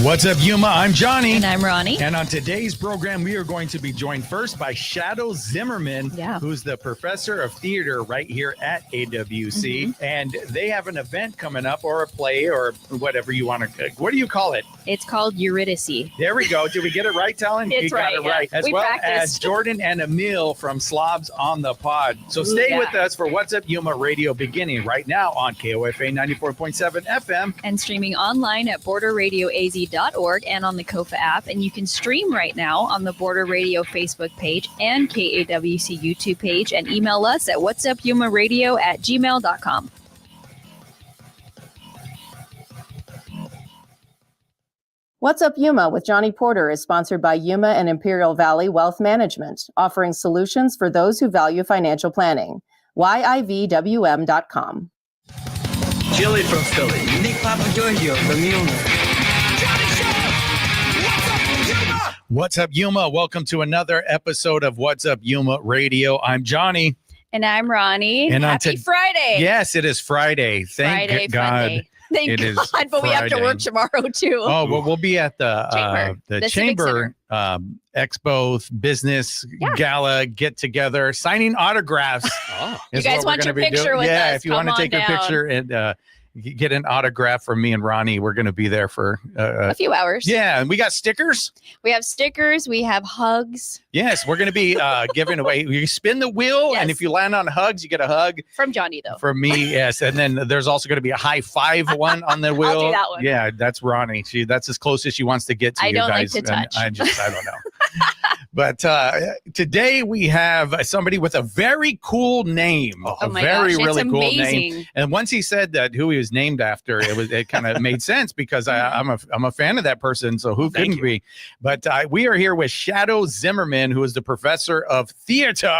What's up, Yuma? I'm Johnny. And I'm Ronnie. And on today's program, we are going to be joined first by Shadow Zimmerman, who's the professor of theater right here at AWC. Mm-hmm. And they have an event coming up, or a play, or whatever you want to. What do you call it? It's called Eurydice. There we go. Did we get it right, Talon? It's you right. Got it right. As well as Jordan and Emil from Slobs On The Pod. So stay with us for What's Up Yuma Radio, beginning right now on KOFA 94.7 FM. And streaming online at borderradioaz.org and on the KOFA app. And you can stream right now on the Border Radio Facebook page and KAWC YouTube page, and email us at whatsupyumaradio@gmail.com. What's Up Yuma with Johnny Porter is sponsored by Yuma and Imperial Valley Wealth Management, offering solutions for those who value financial planning. YIVWM.com. Chili from Philly. Nick Papa Giorgio from Yuma. What's up, Yuma? Welcome to another episode of What's Up Yuma Radio. I'm Johnny. And I'm Ronnie. And Happy Friday. Yes, it is Friday. Thank God. Thank God, but Friday. We have to work tomorrow too. Oh, well, we'll be at the Chamber Expo Business Gala get together, signing autographs. You guys want your picture with us? Yeah, if you want to take your picture and get an autograph from me and Ronnie, we're going to be there for a few hours. Yeah, and we got stickers. We have stickers. We have hugs. Yes, we're going to be giving away. You spin the wheel, and if you land on hugs, you get a hug. From Johnny, though. From me, yes. And then there's also going to be a high five one on the wheel. I'll do that one. Yeah, that's Ronnie. That's as close as she wants to get to you guys. I don't like to touch. I don't know. But today we have somebody with a very cool name. Really cool name. And once he said that who he was named after, it kind of made sense, because I'm a fan of that person. So who couldn't be? But we are here with Shadow Zimmerman, who is the professor of theater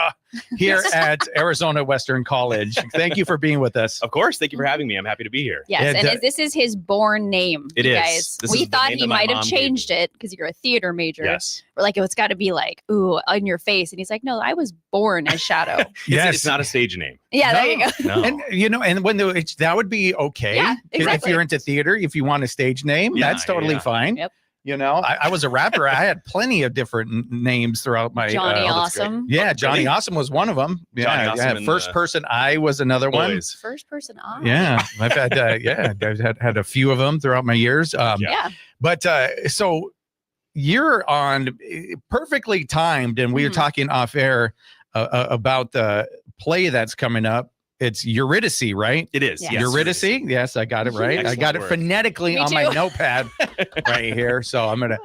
here at Arizona Western College. Thank you for being with us. Of course. Thank you for having me. I'm happy to be here. Yes, and this is his born name. It is. Guys. We thought he might have changed it because you're a theater major. Yes. We're like, it's got to be like, ooh, on your face. And he's like, no, I was born as Shadow. Yes. It's not a stage name. Yeah, there you go. No. And when that would be okay. Yeah, exactly. If you're into theater, if you want a stage name, that's totally fine. Yep. You know, I was a rapper. I had plenty of different names throughout my Johnny Awesome. Yeah, Johnny Awesome was one of them. Yeah, First Person I was another one. First Person I. Yeah, I've had I've had a few of them throughout my years. But so you're on perfectly timed, and we were talking off air about the play that's coming up. It's Eurydice, right? It is. Yes. Eurydice. Yes, I got it right. Excellent I got it phonetically on my notepad right here. So I'm gonna,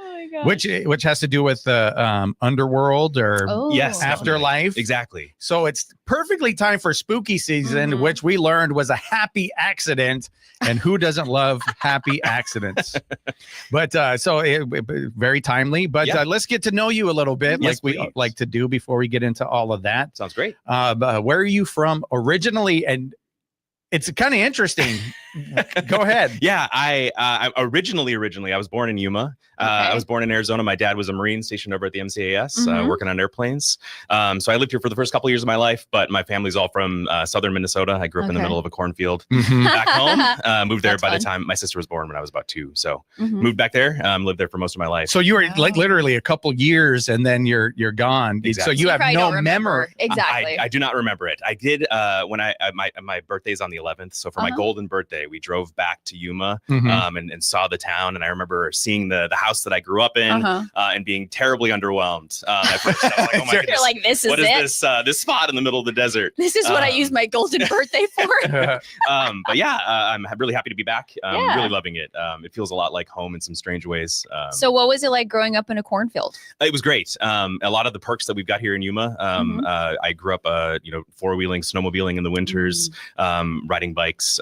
which has to do with the underworld or afterlife. Exactly. So it's perfectly timed for spooky season, which we learned was a happy accident. And who doesn't love happy accidents? But very timely. But let's get to know you a little bit, like we like to do before we get into all of that. Sounds great. Where are you from originally? And it's kind of interesting. Go ahead. Yeah, I originally I was born in Yuma. I was born in Arizona. My dad was a Marine stationed over at the MCAS, working on airplanes. So I lived here for the first couple of years of my life, but my family's all from southern Minnesota. I grew up in the middle of a cornfield back home. Moved there by the time my sister was born when I was about 2. So moved back there, lived there for most of my life. So you were like literally a couple years and then you're gone. Exactly. So you have no memory. Exactly. I do not remember it. I did when my birthday's on the 11th. So for my golden birthday, we drove back to Yuma and saw the town. And I remember seeing the house that I grew up in and being terribly underwhelmed. At first. I was like, oh my goodness, you're like, this is what is this spot in the middle of the desert? This is what I used my golden birthday for. But yeah, I'm really happy to be back. Really loving it. It feels a lot like home in some strange ways. So what was it like growing up in a cornfield? It was great. A lot of the perks that we've got here in Yuma. I grew up, four-wheeling, snowmobiling in the winters, riding bikes,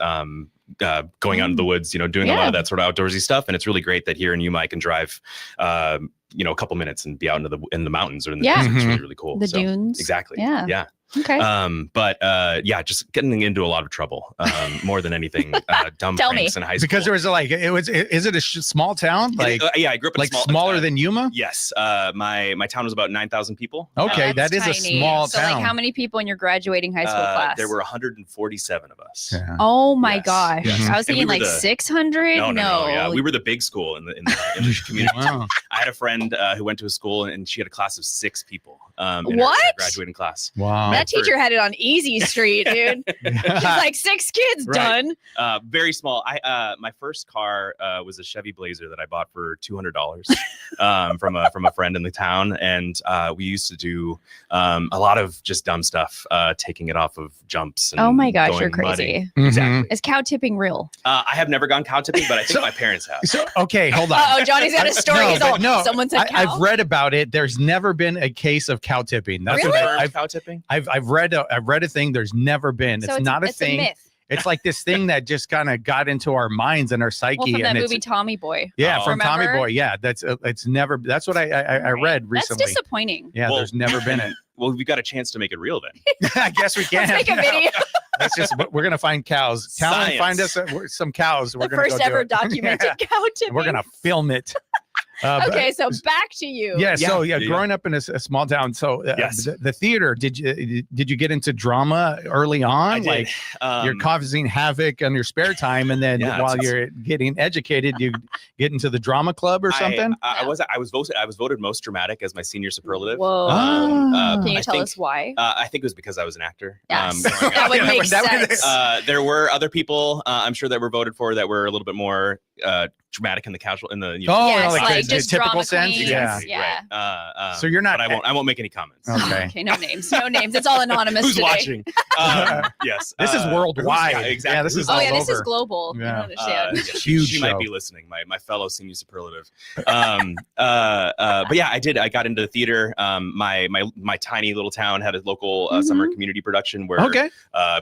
going out into the woods, doing a lot of that sort of outdoorsy stuff. And it's really great that here in Yuma, I can drive a couple minutes and be out in the mountains or in the desert. It's really, really cool. The dunes. Exactly. Yeah. Okay. But just getting into a lot of trouble, more than anything, dumb Tell pranks me. in high school. Because there was is it a small town? Like, I grew up in like smaller than Yuma? Yes. My town was about 9,000 people. Okay. That's that is tiny. a small so town. like how many people in your graduating high school class? There were 147 of us. Yeah. Oh my Yes. gosh. Yes. I was thinking like 600. No. Yeah. We were the big school in the community. Wow. I had a friend who went to a school and she had a class of 6 people in her What? graduating class. Wow. That teacher had it on easy street, dude. She's like 6 kids Right. done. Very small. My first car was a Chevy Blazer that I bought for $200 from a friend in the town, and we used to do a lot of just dumb stuff, taking it off of jumps. And Oh my gosh, you're going muddy. crazy. Mhm. Exactly. Is cow tipping real? I have never gone cow tipping, but I think So- my parents have. So, okay, hold on. Oh, Johnny's got a story. No, He's all, but no, someone said cow. I've read about it. There's never been a case of cow tipping. That's Really? what Confirmed cow tipping? I've read a thing. There's never been. So It's not a it's thing. A myth. It's like this thing that just kind of got into our minds and our psyche. Well, from that and movie Tommy Boy. yeah, Oh. from Tommy Remember? Boy. Yeah, it's never. That's what I read recently. That's disappointing. Yeah, Well- there's never been it. Well, we got a chance to make it real then. I guess we can. Let's make a video. That's just we're gonna find cows. Talon, find us some cows. We're The gonna first go do ever it. documented Yeah. cow tipping. We're gonna film it. Okay, so back to you. Yeah. So Yeah. growing up in a small town. So Yes. the theater. Did you get into drama early on? I did. Like you're causing havoc on your spare time, and then Yeah, while it's- you're getting educated, you get into the drama club or something. I was voted most dramatic as my senior superlative. Whoa. Can you I tell think- us why? I think it was because I was an actor. Yes. Growing That up. would make That would- sense. There were other people I'm sure that were voted for that were a little bit more dramatic in the casual in the Oh, yes, like like the just typical drama sense? queens. Yeah. Yeah. Right. So you're not. But I won't make any comments. Okay. Okay, no names. No names. It's all anonymous Who's today. watching? Yes. This is worldwide. Yeah, exactly. Yeah, this is Oh all yeah, this is over. global. Yeah. You don't understand. Huge she might show. be listening. My fellow senior superlative. But yeah, I did. I got into the theater. My tiny little town had a local summer community production where Okay.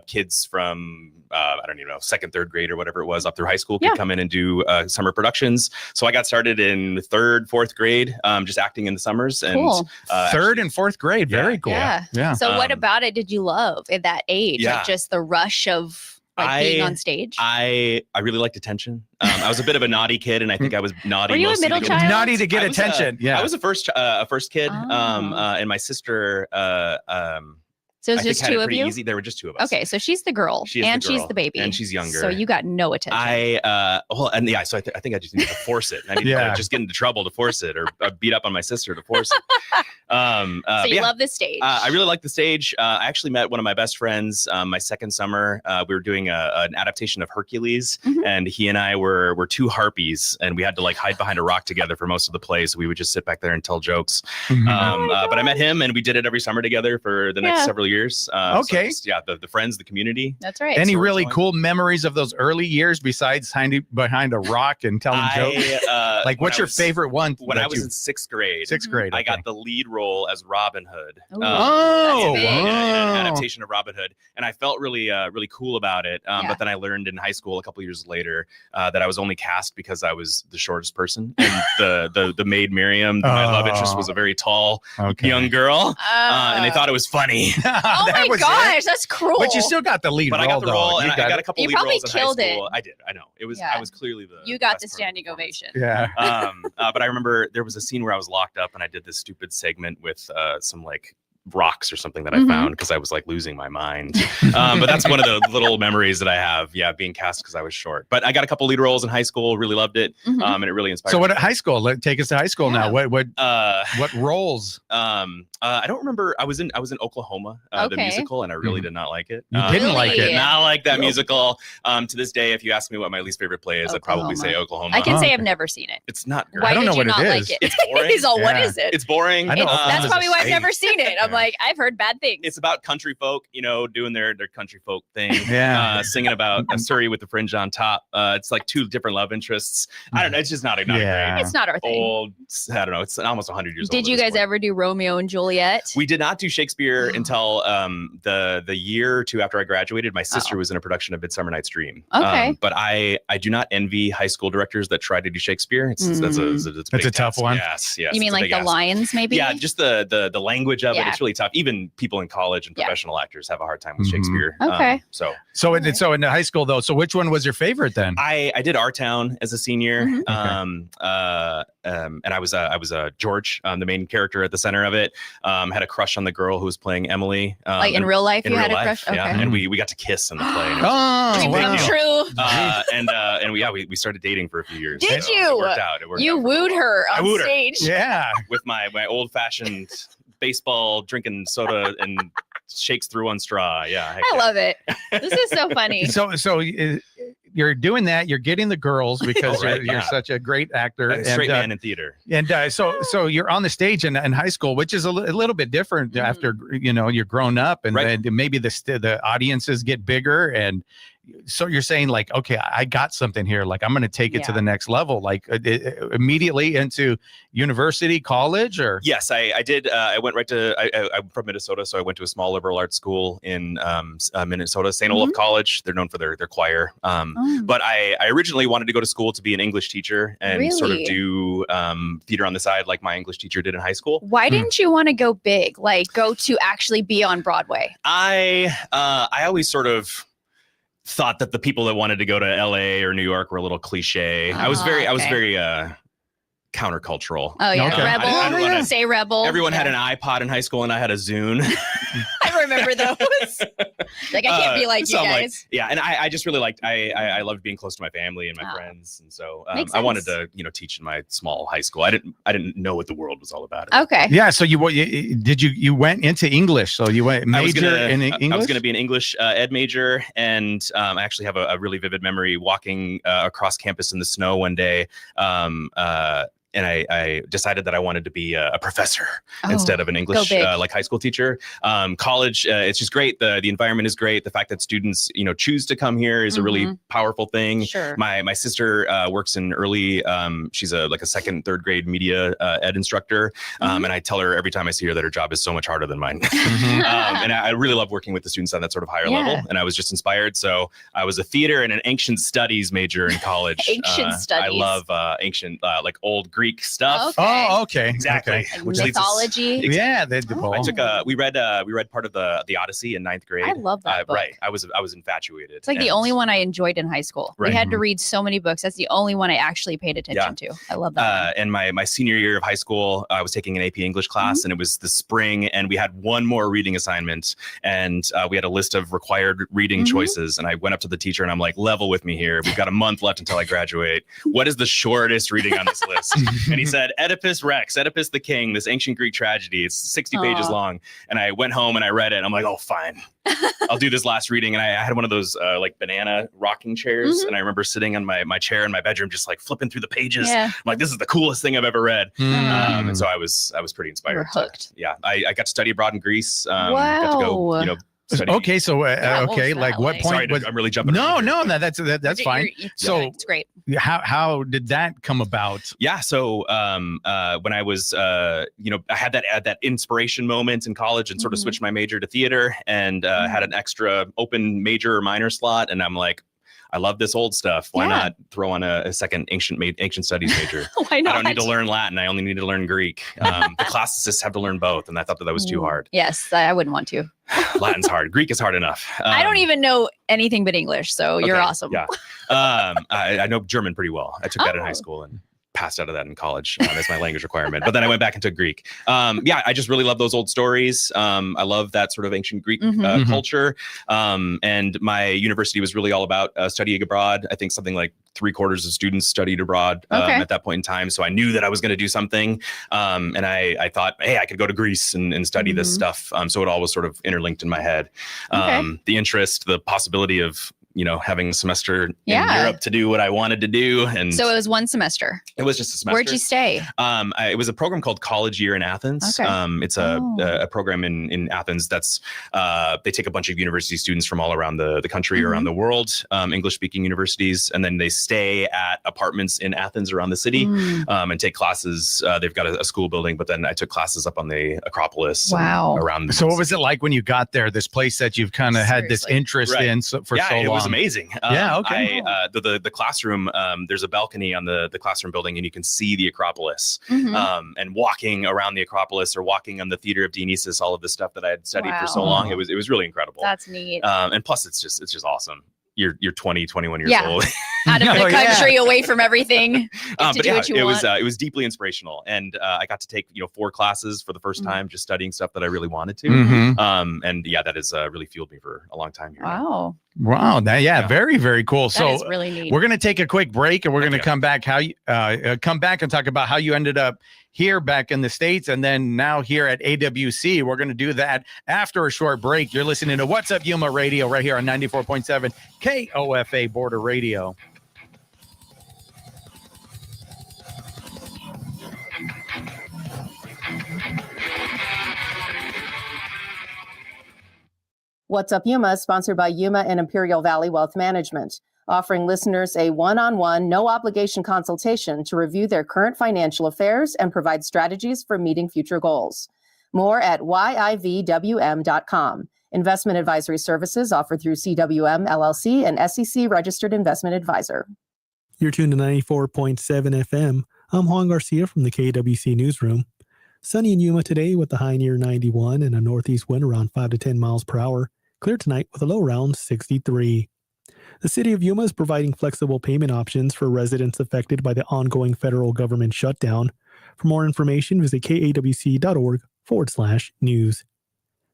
kids from I don't even know, 2nd, 3rd grade or whatever it was up through high school could Yeah. come in and do summer productions. So I got started in 3rd, 4th grade, just acting in the summers. And Cool. 3rd and 4th grade. Yeah. Very cool. Yeah. Yeah. So what Um, about it did you love at that age? Yeah. Like just the rush of being on stage? I really liked attention. I was a bit of a naughty kid, and I think I was naughty. Were you a mostly middle to get- child? Naughty to get I was, attention. Yeah. I was a first kid, Oh. and my sister. So it's I think just had two it of pretty you? easy. There were just 2 of us. Okay, so she's the girl She is the and she's girl, the baby. and she's younger. So you got no attention. So I think I just needed to force it. I needed Yeah. to just get into trouble to force it, or beat up on my sister to force it. so But you yeah. love the stage. I really like the stage. I actually met one of my best friends my 2nd summer. We were doing an adaptation of Hercules, and he and I were 2 harpies, and we had to like hide behind a rock together for most of the play. So we would just sit back there and tell jokes. Mhm. But I met him, and we did it every summer together for the next Yeah. several years. Okay. The friends, the community. That's right. Any sort of really going. cool memories of those early years besides hiding behind a rock and telling jokes? When Like, what's I your was- favorite one? When that I was you- in 6th grade, 6th grade. I okay. got the lead role as Robin Hood. Ooh. Oh, That's big. in an wow. adaptation of Robin Hood, and I felt really cool about it. Yeah. But then I learned in high school a couple years later that I was only cast because I was the shortest person, and the maid Miriam, my love interest, was a very tall Okay. young girl, and they thought it was funny. Oh That my was it? gosh, that's cruel. But you still got the lead But role, I got the role, though. and You I got a couple You lead probably roles in high killed it. school. I did. I know it was. Yeah. I was clearly the. You got best the part of standing performance. ovation. Yeah. But I remember there was a scene where I was locked up and I did this stupid segment with some like rocks or something that I Mhm. found because I was like losing my mind. But that's one of the little memories that I have. Yeah, being cast because I was short. But I got a couple lead roles in high school. Really loved it. Mhm. And it really inspired. So what me. at high school? Take us to high school now. Yeah. What roles? I don't remember. I was in Oklahoma, the Okay. musical, and I really did not like it. You didn't like Really? it. Did not like that No. musical. To this day, if you ask me what my least favorite play is, I'd probably say Oklahoma. I can say Okay. I've never seen it. It's not great. Why I don't did know you what it not is. like it? It's boring. He's all, what Yeah. is it? It's boring. I know That's Oklahoma's probably a why I've state. never seen it. I'm like, I've heard bad things. It's about country folk, doing their country folk thing. Yeah. Singing about a Surrey with the fringe on top. It's like two different love interests. I don't know. It's just not a great. It's not our thing. Old, I don't know. It's almost 100 years old. Did you guys ever do Romeo and Juliet? We did not do Shakespeare until the year or two after I graduated. My sister was in a production of Midsummer Night's Dream. Okay. But I do not envy high school directors that try to do Shakespeare. It's a tough one. Yes. You mean like the lines, maybe? Yeah, just the language of it. It's really tough. Even people in college and professional actors have a hard time with Shakespeare. Okay. So in high school though, so which one was your favorite then? I did Our Town as a senior. And I was George, the main character at the center of it. Had a crush on the girl who was playing Emily. Like in real life, you had a crush? Yeah, and we got to kiss in the play. Dream true. And we started dating for a few years. Did you? It worked out. You wooed her on stage. Yeah. With my old-fashioned baseball drinking soda and shakes through one straw. Yeah. I love it. This is so funny. So you're doing that. You're getting the girls because you're such a great actor. A straight man in theater. And so you're on the stage in high school, which is a little bit different after, you're grown up and then maybe the audiences get bigger. And so you're saying like, okay, I got something here. Like I'm going to take it to the next level, like immediately into university, college, or? Yes, I did. I went right to, I'm from Minnesota. So I went to a small liberal arts school in Minnesota, St. Olaf College. They're known for their choir. But I originally wanted to go to school to be an English teacher and sort of do theater on the side like my English teacher did in high school. Why didn't you want to go big, like go to actually be on Broadway? I always sort of thought that the people that wanted to go to LA or New York were a little cliche. I was very countercultural. Oh yeah, rebel. Say rebel. Everyone had an iPod in high school, and I had a Zune. I remember those. Like I can't be like you guys. And I just really liked. I loved being close to my family and my friends, and so I wanted to teach in my small high school. I didn't know what the world was all about. Okay. Yeah. So you went into English. So you went major in English. I was going to be an English ed major, and I actually have a really vivid memory walking across campus in the snow one day. And I decided that I wanted to be a professor instead of an English like high school teacher. College, it's just great. The environment is great. The fact that students choose to come here is a really powerful thing. Sure. My sister works in early. She's a second, third grade media ed instructor, and I tell her every time I see her that her job is so much harder than mine. And I really love working with the students on that sort of higher level. And I was just inspired. So I was a theater and an ancient studies major in college. Ancient studies. I love ancient like old Greek stuff. Okay. Oh, okay. Exactly. And mythology. Yeah, I took we read part of the Odyssey in 9th grade. I love that book. Right. I was infatuated. It's like the only one I enjoyed in high school. We had to read so many books. That's the only one I actually paid attention to. I love that. And my senior year of high school, I was taking an AP English class, and it was the spring, and we had one more reading assignment, and we had a list of required reading choices, and I went up to the teacher and I'm like, level with me here. We've got a month left until I graduate. What is the shortest reading on this list? And he said, Oedipus Rex, Oedipus the King, this ancient Greek tragedy. It's 60 pages long. And I went home and I read it. And I'm like, oh, fine. I'll do this last reading. And I had one of those like banana rocking chairs. And I remember sitting on my chair in my bedroom, just like flipping through the pages. I'm like, this is the coolest thing I've ever read. And so I was pretty inspired. You were hooked. I got to study abroad in Greece. Wow. Got to go, study. Okay, so like what point? Sorry, I'm really jumping. No, that's fine. So it's great. How did that come about? Yeah, so when I was, I had that inspiration moment in college and sort of switched my major to theater and had an extra open major or minor slot, and I'm like, I love this old stuff. Why not throw on a second ancient studies major? Why not? I don't need to learn Latin. I only need to learn Greek. The classicists have to learn both, and I thought that was too hard. Yes, I wouldn't want to. Latin's hard. Greek is hard enough. I don't even know anything but English, so you're awesome. Yeah, I know German pretty well. I took that in high school and passed out of that in college as my language requirement. But then I went back into Greek. I just really love those old stories. I love that sort of ancient Greek culture. And my university was really all about studying abroad. I think something like 3/4 of students studied abroad at that point in time. So I knew that I was going to do something. And I thought, hey, I could go to Greece and study this stuff. So it all was sort of interlinked in my head. The interest, the possibility of having a semester in Europe to do what I wanted to do. And so it was one semester. It was just a semester. Where'd you stay? It was a program called College Year in Athens. Okay. It's a program in Athens that's they take a bunch of university students from all around the country, around the world, English-speaking universities, and then they stay at apartments in Athens around the city and take classes. They've got a school building, but then I took classes up on the Acropolis. Wow. Around. So what was it like when you got there? This place that you've kind of had this interest in for so long. It was amazing. Okay. The classroom, there's a balcony on the classroom building, and you can see the Acropolis. And walking around the Acropolis or walking on the Theater of Dionysus, all of the stuff that I had studied for so long, it was really incredible. That's neat. And plus, it's just awesome. You're 20, 21 years old. Out of the country, away from everything. It was deeply inspirational. And I got to take, 4 classes for the first time, just studying stuff that I really wanted to. And that has really fueled me for a long time here. Wow. Wow. Very, very cool. That is really neat. We're going to take a quick break and we're going to come back come back and talk about how you ended up here back in the States and then now here at AWC. We're going to do that after a short break. You're listening to What's Up Yuma Radio right here on 94.7 KOFA Border Radio. What's Up Yuma is sponsored by Yuma and Imperial Valley Wealth Management, offering listeners a one-on-one, no-obligation consultation to review their current financial affairs and provide strategies for meeting future goals. More at yivwm.com. Investment advisory services offered through CWM, LLC, and SEC-registered investment advisor. You're tuned to 94.7 FM. I'm Juan Garcia from the KWC Newsroom. Sunny in Yuma today with a high near 91 and a northeast wind around 5 to 10 miles per hour. Clear tonight with a low around 63. The city of Yuma is providing flexible payment options for residents affected by the ongoing federal government shutdown. For more information, visit kawc.org/news.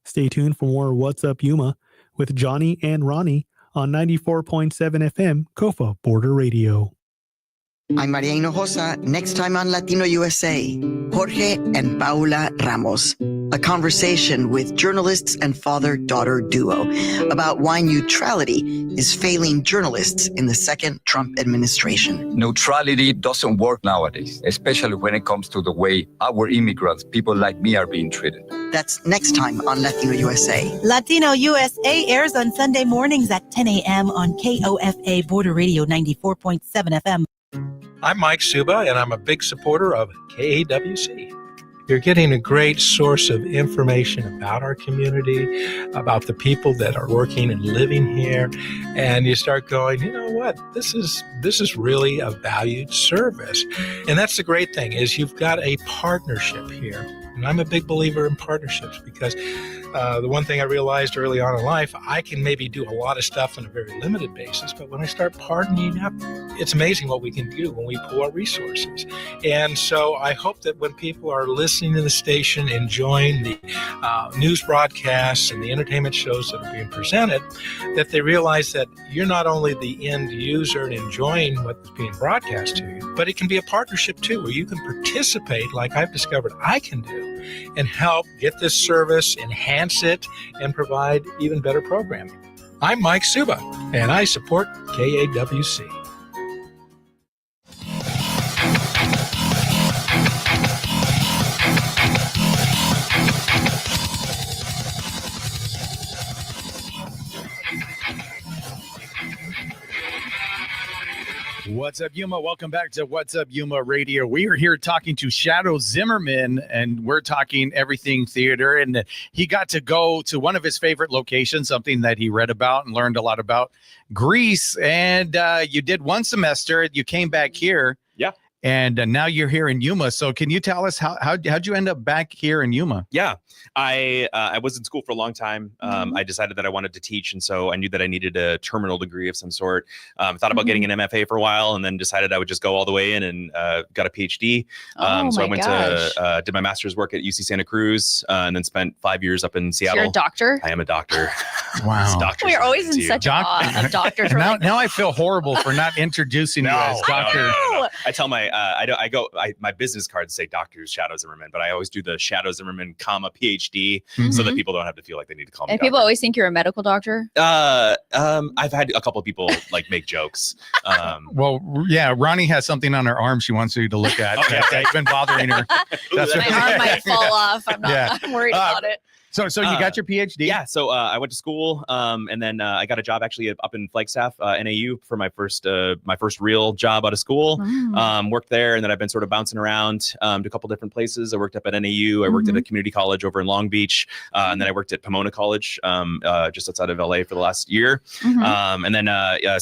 Stay tuned for more What's Up Yuma with Johnny and Ronnie on 94.7 FM KOFA Border Radio. I'm Maria Hinojosa. Next time on Latino USA, Jorge and Paula Ramos. A conversation with journalists and father-daughter duo about why neutrality is failing journalists in the second Trump administration. Neutrality doesn't work nowadays, especially when it comes to the way our immigrants, people like me, are being treated. That's next time on Latino USA. Latino USA airs on Sunday mornings at 10 a.m. on KOFA Border Radio 94.7 FM. I'm Mike Suba, and I'm a big supporter of KAWC. You're getting a great source of information about our community, about the people that are working and living here, and you start going, you know what, this is really a valued service. And that's the great thing, is you've got a partnership here. And I'm a big believer in partnerships because the one thing I realized early on in life, I can maybe do a lot of stuff on a very limited basis, but when I start partnering up, it's amazing what we can do when we pool our resources. And so I hope that when people are listening to the station, enjoying the news broadcasts and the entertainment shows that are being presented, that they realize that you're not only the end user and enjoying what's being broadcast to you, but it can be a partnership too, where you can participate like I've discovered I can do and help get this service, enhance it, and provide even better programming. I'm Mike Suba, and I support KAWC. What's up, Yuma? Welcome back to What's Up Yuma Radio. We are here talking to Shadow Zimmerman, and we're talking everything theater. And he got to go to one of his favorite locations, something that he read about and learned a lot about, Greece. And you did one semester. You came back here. Yeah. And now you're here in Yuma. So can you tell us how'd you end up back here in Yuma? Yeah, I was in school for a long time. I decided that I wanted to teach. And so I knew that I needed a terminal degree of some sort. Thought about getting an MFA for a while and then decided I would just go all the way in and got a PhD. So I went to did my master's work at UC Santa Cruz and then spent 5 years up in Seattle. You're a doctor? I am a doctor. Wow. We're always in such awe of doctors. Now I feel horrible for not introducing you as Dr. I tell my my business cards say Dr. Shadow Zimmerman, but I always do the Shadow Zimmerman, PhD, so that people don't have to feel like they need to call me. And people always think you're a medical doctor. I've had a couple of people like make jokes. Well, yeah, Ronnie has something on her arm she wants you to look at. That's been bothering her. My arm might fall off. I'm not worried about it. So you got your PhD? Yeah. So I went to school, and then I got a job actually up in Flagstaff, NAU, for my first real job out of school. Worked there, and then I've been sort of bouncing around to a couple different places. I worked up at NAU. I worked at a community college over in Long Beach, and then I worked at Pomona College, just outside of LA, for the last year. And then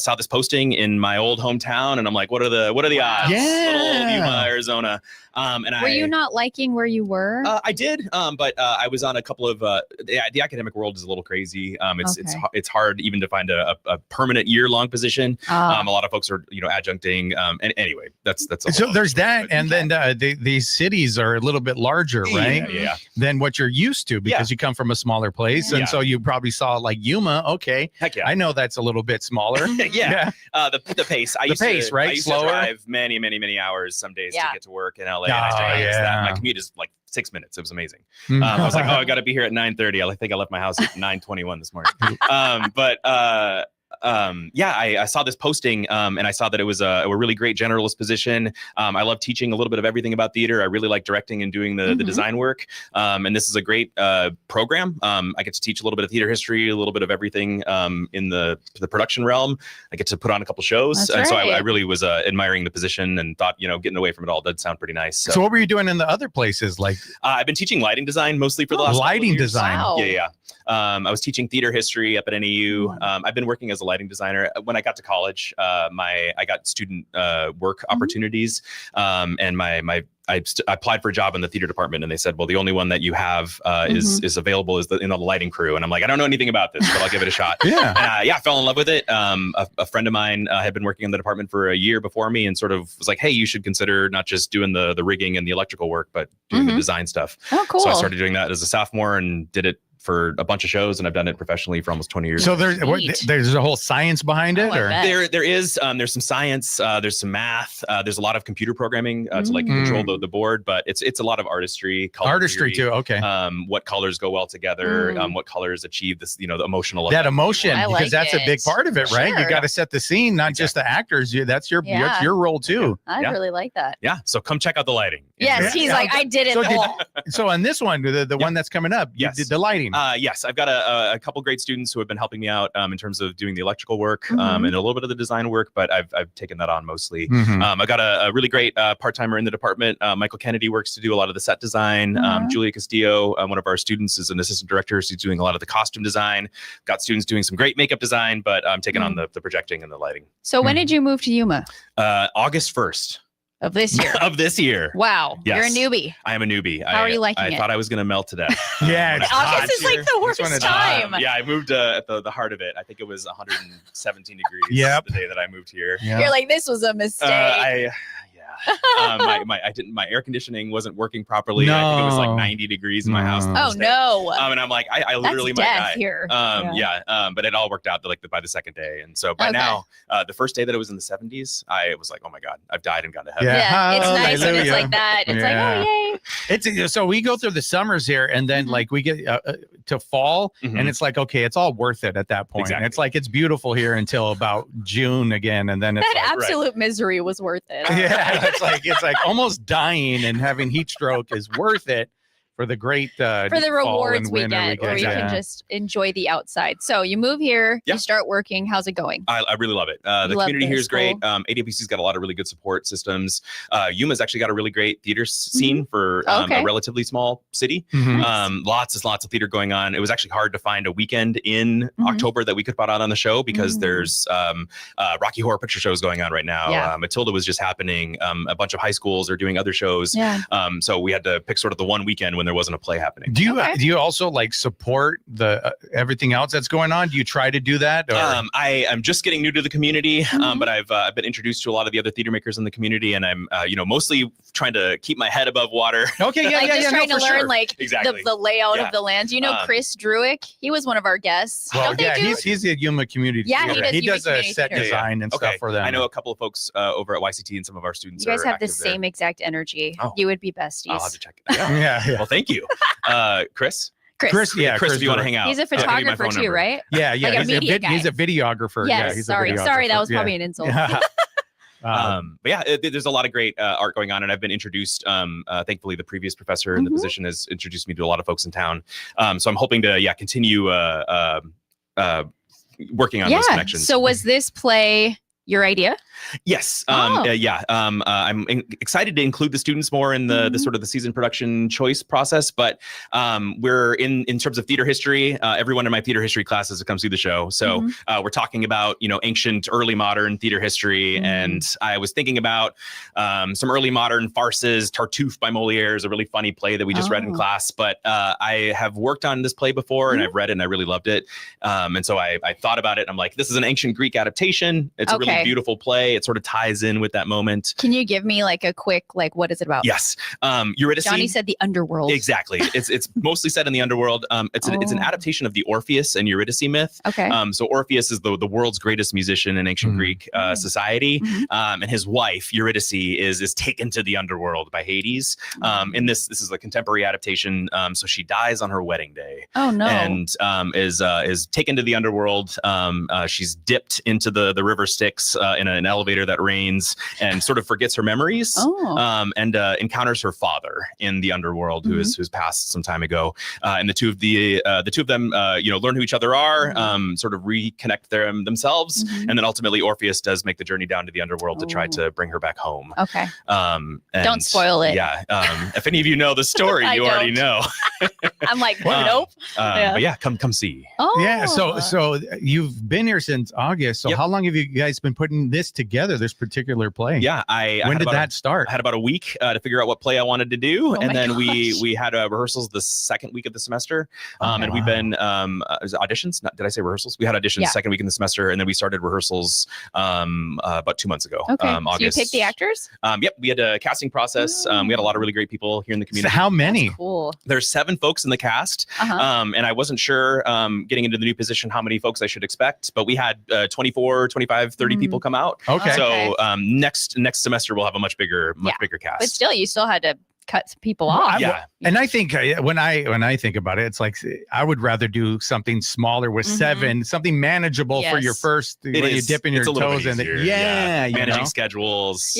saw this posting in my old hometown, and I'm like, what are the odds? Yeah. Little old Yuma, Arizona. And were you not liking where you were? I did, but I was on a couple of the academic world is a little crazy. It's hard even to find a permanent year-long position. A lot of folks are adjuncting. And anyway, that's so there's that, and then these cities are a little bit larger, right? Yeah. Than what you're used to, because you come from a smaller place, and so you probably saw like Yuma. Okay, heck yeah, I know that's a little bit smaller. The pace. I used to slower. drive many hours some days to get to work in LA. My commute is like 6 minutes. It was amazing. I was like, I got to be here at 9:30. I think I left my house at 9:21 this morning. I saw this posting, and I saw that it was a really great generalist position. I love teaching a little bit of everything about theater. I really like directing and doing the design work. And this is a great program. I get to teach a little bit of theater history, a little bit of everything in the production realm. I get to put on a couple shows. So I really was admiring the position and thought, getting away from it all did sound pretty nice. So what were you doing in the other places? Like I've been teaching lighting design mostly for the last lighting design. Wow. Yeah. I was teaching theater history up at NAU. I've been working as a lighting designer. When I got to college, I got student work opportunities, and I applied for a job in the theater department, and they said, well, the only one that you have is available is in the lighting crew. And I'm like, I don't know anything about this, but I'll give it a shot. I fell in love with it. A friend of mine had been working in the department for a year before me, and sort of was like, hey, you should consider not just doing the rigging and the electrical work, but doing the design stuff. Oh, cool. So I started doing that as a sophomore and did it for a bunch of shows, and I've done it professionally for almost 20 years. So there's a whole science behind it, or there's some science, there's some math, there's a lot of computer programming to like control the board, but it's a lot of artistry, color theory, too. Okay, what colors go well together, what colors achieve this, the emotional that emotion, because like that's a big part of it, right? You got to set the scene, not just the actors. That's your role too. I really like that. Yeah, so come check out the lighting. Yes, he's like, I did it all. So on this one, the one that's coming up, you did the lighting. Yes, I've got a couple great students who have been helping me out in terms of doing the electrical work and a little bit of the design work, but I've taken that on mostly. I got a really great part-timer in the department. Michael Kennedy works to do a lot of the set design. Julia Castillo, one of our students, is an assistant director. She's doing a lot of the costume design. Got students doing some great makeup design, but I'm taking on the projecting and the lighting. So when did you move to Yuma? August 1st. Of this year. Wow. Yes. You're a newbie. I am a newbie. How are you liking it? I thought I was going to melt to death. August is like the worst time. I moved at the heart of it. I think it was 117 degrees the day that I moved here. You're like, this was a mistake. My air conditioning wasn't working properly. I think it was like 90 degrees in my house. Oh no! And I'm like, I literally might die here. But it all worked out by the second day, and so by now, the first day that it was in the 70s, I was like, oh my god, I've died and gone to heaven. Yeah, it's nice when it's like that. It's like, oh yay! It's so we go through the summers here, and then like we get to fall, and it's like, okay, it's all worth it at that point. Exactly. It's like it's beautiful here until about June again, and then it's that absolute misery was worth it. Yeah. It's like almost dying and having heat stroke is worth it for the great for the rewards we get where you can just enjoy the outside. So you move here, you start working. How's it going? I really love it. The community here is great. AWPC's got a lot of really good support systems. Yuma's actually got a really great theater scene for a relatively small city. Lots of theater going on. It was actually hard to find a weekend in October that we could put out on the show because there's Rocky Horror Picture Shows going on right now. Matilda was just happening. A bunch of high schools are doing other shows. So we had to pick sort of the one weekend when there wasn't a play happening. Do you also like support the everything else that's going on? Do you try to do that? Or? I am just getting new to the community, but I've been introduced to a lot of the other theater makers in the community, and I'm mostly trying to keep my head above water. Okay, just trying to learn exactly. the layout of the land. You know, Chris Druick, he was one of our guests. Well, he's the Yuma community. Yeah, he does a set design and stuff for them. I know a couple of folks over at YCT, and some of our students. You guys have the same exact energy. You would be besties. I'll have to check it out. Yeah. Well, thank you, Chris. Chris, if you want to hang out. He's a photographer too, right? Yeah. Like he's a videographer. Yes, he's sorry, that was probably an insult. But there's a lot of great art going on, and I've been introduced. Thankfully, the previous professor in the position has introduced me to a lot of folks in town. So I'm hoping to continue working on those connections. So was this play your idea? Yes. I'm excited to include the students more in the sort of the season production choice process, but we're in terms of theater history, everyone in my theater history classes that comes through the show. So we're talking about, ancient early modern theater history. And I was thinking about some early modern farces. Tartuffe by Moliere is a really funny play that we just read in class, but I have worked on this play before and I've read it and I really loved it. And so I thought about it. And I'm like, this is an ancient Greek adaptation. It's a really beautiful play. It sort of ties in with that moment. Can you give me like a quick, what is it about? Yes. Eurydice. Johnny said the underworld. Exactly. It's mostly set in the underworld. It's an adaptation of the Orpheus and Eurydice myth. Okay. So Orpheus is the world's greatest musician in ancient Greek society. And his wife, Eurydice, is taken to the underworld by Hades. In this is a contemporary adaptation. So she dies on her wedding day. Oh no. And is taken to the underworld. She's dipped into the river Styx in an elevator that rains and sort of forgets her memories and encounters her father in the underworld who's passed some time ago. And the two of them learn who each other are, sort of reconnect themselves. And then ultimately Orpheus does make the journey down to the underworld to try to bring her back home. Okay. Don't spoil it. Yeah. If any of you know the story, you already know. I'm like, nope. But yeah, come see. Oh. Yeah. So you've been here since August. So how long have you guys been putting this together, this particular play? Yeah. When did that start? I had about a week to figure out what play I wanted to do. And then we had rehearsals the second week of the semester. And we've been auditions. Did I say rehearsals? We had auditions second week in the semester. And then we started rehearsals about 2 months ago. Okay. August. So you picked the actors? Yep. We had a casting process. We had a lot of really great people here in the community. So how many? That's cool. There's 7 folks in the cast. And I wasn't sure getting into the new position how many folks I should expect, but we had 24, 25, 30 people come out. Okay. So next semester we'll have a much bigger cast. But still, you still had to cut people off. And I think when I think about it, it's like I would rather do something smaller with 7, something manageable for your first when you dip in your toes in it. Managing schedules.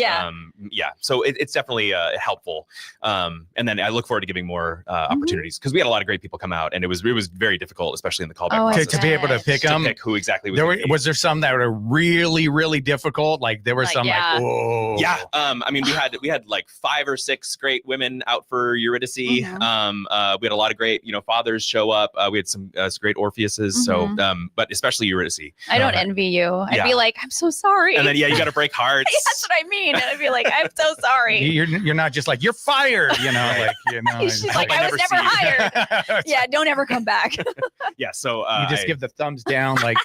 So it's definitely helpful. And then I look forward to giving more opportunities because we had a lot of great people come out, and it was very difficult, especially in the callback process. To be able to pick them. Pick who exactly was there some that were really, really difficult? Like there were some whoa. Yeah. I mean, we had like 5 or 6 great women out for Eurydice. We had a lot of great, fathers show up. We had some great Orpheuses. So, but especially Eurydice. I don't envy you. I'd be like, I'm so sorry. And then you got to break hearts. That's what I mean. And I'd be like, I'm so sorry. You're not just like you're fired. She's like, I was never hired. Don't ever come back. So you just give the thumbs down, like.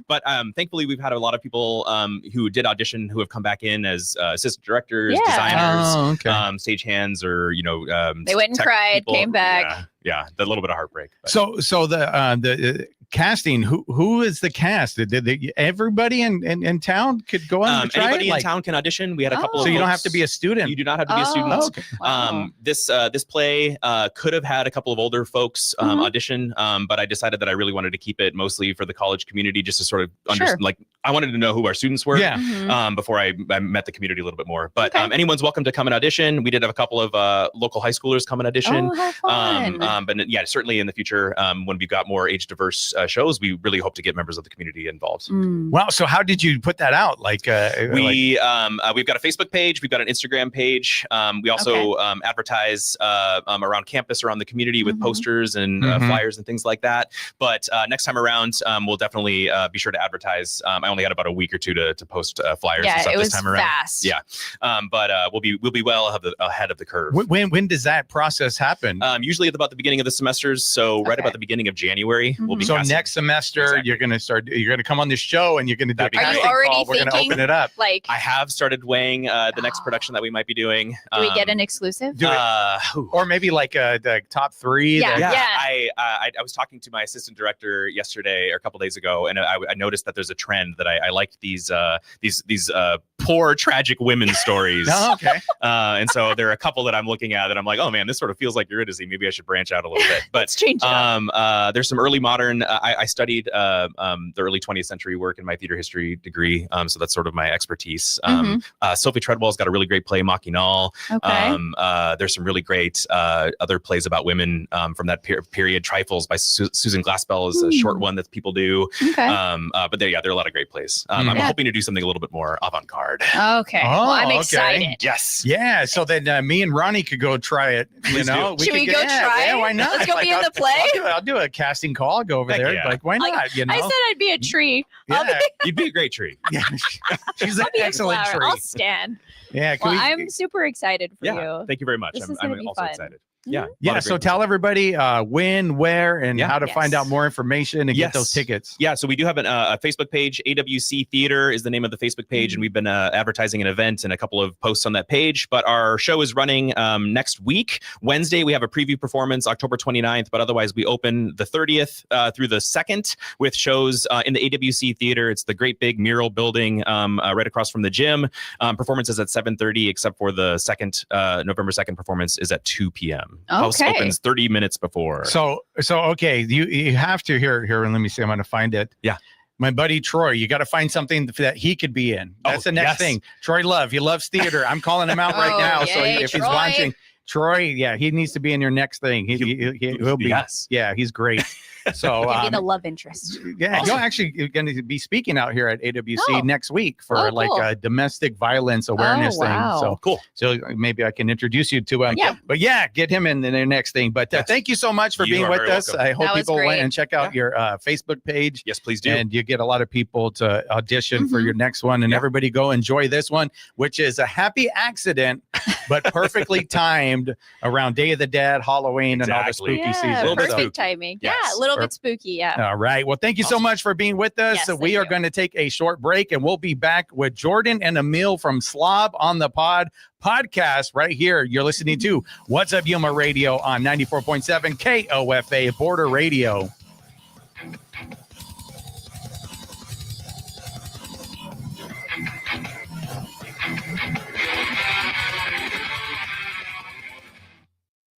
But thankfully, we've had a lot of people who did audition who have come back in as assistant directors, designers, stage hands, or they went and cried, people. Came back. Yeah, the little bit of heartbreak. But. So the casting, who is the cast? Did everybody in town could go on? Anybody in town can audition. We had a couple. So of you don't have to be a student. You do not have to be a student. Okay. Wow. This play could have had a couple of older folks audition, but I decided that I really wanted to keep it mostly for the college community, just to sort of understand. Like I wanted to know who our students were. Before I met the community a little bit more. But anyone's welcome to come and audition. We did have a couple of local high schoolers come and audition. Oh, how fun. But certainly in the future, when we've got more age diverse shows, we really hope to get members of the community involved. Wow. So how did you put that out? We've got a Facebook page. We've got an Instagram page. We also advertise around campus, around the community with posters and flyers and things like that. But next time around, we'll definitely be sure to advertise. I only had about a week or two to post flyers and stuff it this was time around. fast. Yeah. But we'll be well ahead of the curve. When does that process happen? Usually at about the beginning of the semesters. So right about the beginning of January, we'll be So casting. next semester, you're going to come on the show and you're going to do a casting Are you already call. We're going to open it up. Like, I have started weighing the next production that we might be doing. do we get an exclusive? Or maybe like the top 3. I was talking to my assistant director yesterday or a couple days ago, and I noticed that there's a trend that I liked these poor tragic women's stories. Oh, okay. And so there are a couple that I'm looking at that I'm like, oh man, this sort of feels like Eurydice. Maybe I should branch out a little bit. But there's some early modern. I studied the early 20th century work in my theater history degree, so that's sort of my expertise. Sophie Treadwell's got a really great play, Machinal. Okay. There's some really great other plays about women from that period. Trifles by Susan Glaspell is a short one that people do. Okay. But there are a lot of great plays. I'm hoping to do something a little bit more avant-garde. Okay. Well, I'm excited. Yes. Yeah. So then me and Ronnie could go try it. Please do. Should we go try it? Yeah, why not? Let's go be in the play. I'll do a casting call. I'll go over there. Yeah. Like, why not? I said I'd be a tree. Yeah. You'd be a great tree. Yeah. She's an I'll be a excellent flower. tree. I'll stand. Yeah. Well, I'm super excited for you. Thank you very much. This is I'm gonna be also fun. excited. Yeah. Yeah. So tell everybody when, where, and how to find out more information and get those tickets. Yeah. So we do have a Facebook page. AWC Theater is the name of the Facebook page. And we've been advertising an event and a couple of posts on that page. But our show is running next week. Wednesday, we have a preview performance, October 29th. But otherwise, we open the 30th through the 2nd with shows in the AWC Theater. It's the great big mural building right across from the gym. Performances at 7:30, except for the November 2nd performance is at 2 p.m. House opens 30 minutes before. So okay, you have to here, and let me see. I'm going to find it. Yeah. My buddy Troy, you got to find something that he could be in. That's the next thing. Troy Love, he loves theater. I'm calling him out right now. So if he's watching, Troy, he needs to be in your next thing. He'll be. Yes. Yeah, he's great. So be the love interest. Yeah, you're actually going to be speaking out here at AWC next week for a domestic violence awareness thing. So cool. So maybe I can introduce you to him. But get him in the next thing. But thank you so much for being with us. Welcome. I hope people went and check out your Facebook page. Yes, please do. And you get a lot of people to audition for your next one. And everybody go enjoy this one, which is a happy accident, but perfectly timed around Day of the Dead, Halloween, and all the spooky season. Perfect timing. Yes. Yeah, a little bit spooky. Yeah. All right. Well, thank you so much for being with us. Yes, We are going to take a short break, and we'll be back with Jordan and Emil from Slob on the Pod podcast right here. You're listening to What's Up Yuma Radio on 94.7 KOFA Border Radio.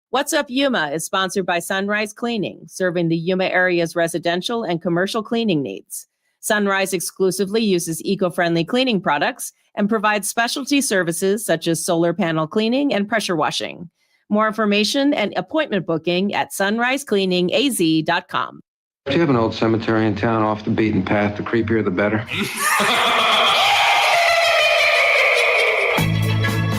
What's Up Yuma is sponsored by Sunrise Cleaning, serving the Yuma area's residential and commercial cleaning needs. Sunrise exclusively uses eco-friendly cleaning products and provides specialty services such as solar panel cleaning and pressure washing. More information and appointment booking at sunrisecleaningaz.com. Do you have an old cemetery in town off the beaten path? The creepier, the better.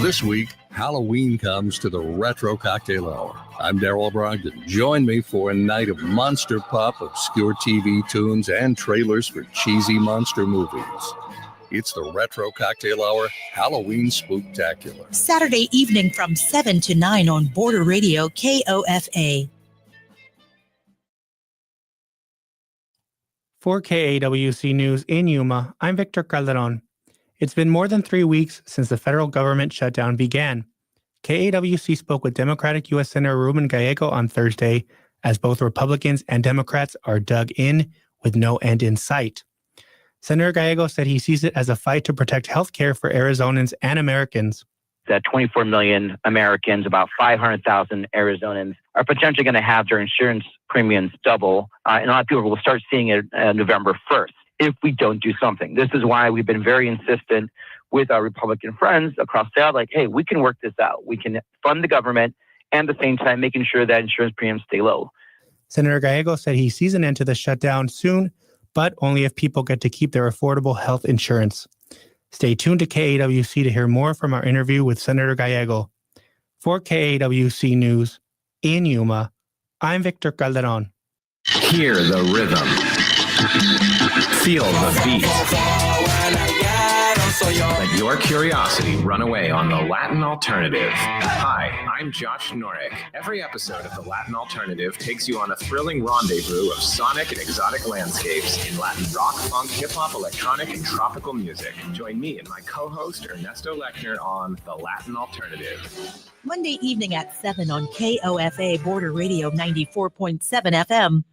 This week, Halloween comes to the Retro Cocktail Hour. I'm Daryl Brogdon. Join me for a night of monster pop, obscure TV tunes, and trailers for cheesy monster movies. It's the Retro Cocktail Hour Halloween Spooktacular. Saturday evening from 7 to 9 on Border Radio KOFA. For KAWC News in Yuma, I'm Victor Calderon. It's been more than 3 weeks since the federal government shutdown began. KAWC spoke with Democratic U.S. Senator Ruben Gallego on Thursday, as both Republicans and Democrats are dug in with no end in sight. Senator Gallego said he sees it as a fight to protect health care for Arizonans and Americans. That 24 million Americans, about 500,000 Arizonans, are potentially going to have their insurance premiums double. And a lot of people will start seeing it November 1st. If we don't do something. This is why we've been very insistent with our Republican friends across the aisle, like, hey, we can work this out. We can fund the government and at the same time making sure that insurance premiums stay low. Senator Gallego said he sees an end to the shutdown soon, but only if people get to keep their affordable health insurance. Stay tuned to KAWC to hear more from our interview with Senator Gallego. For KAWC News in Yuma, I'm Victor Calderon. Hear the rhythm. Feel the beat. Let your curiosity run away on the Latin Alternative. Hi, I'm Josh Norrick. Every episode of the Latin Alternative takes you on a thrilling rendezvous of sonic and exotic landscapes in Latin rock, funk, hip-hop, electronic, and tropical music. Join me and my co-host Ernesto Lechner on the Latin Alternative. Monday evening at 7 on KOFA Border Radio 94.7 FM.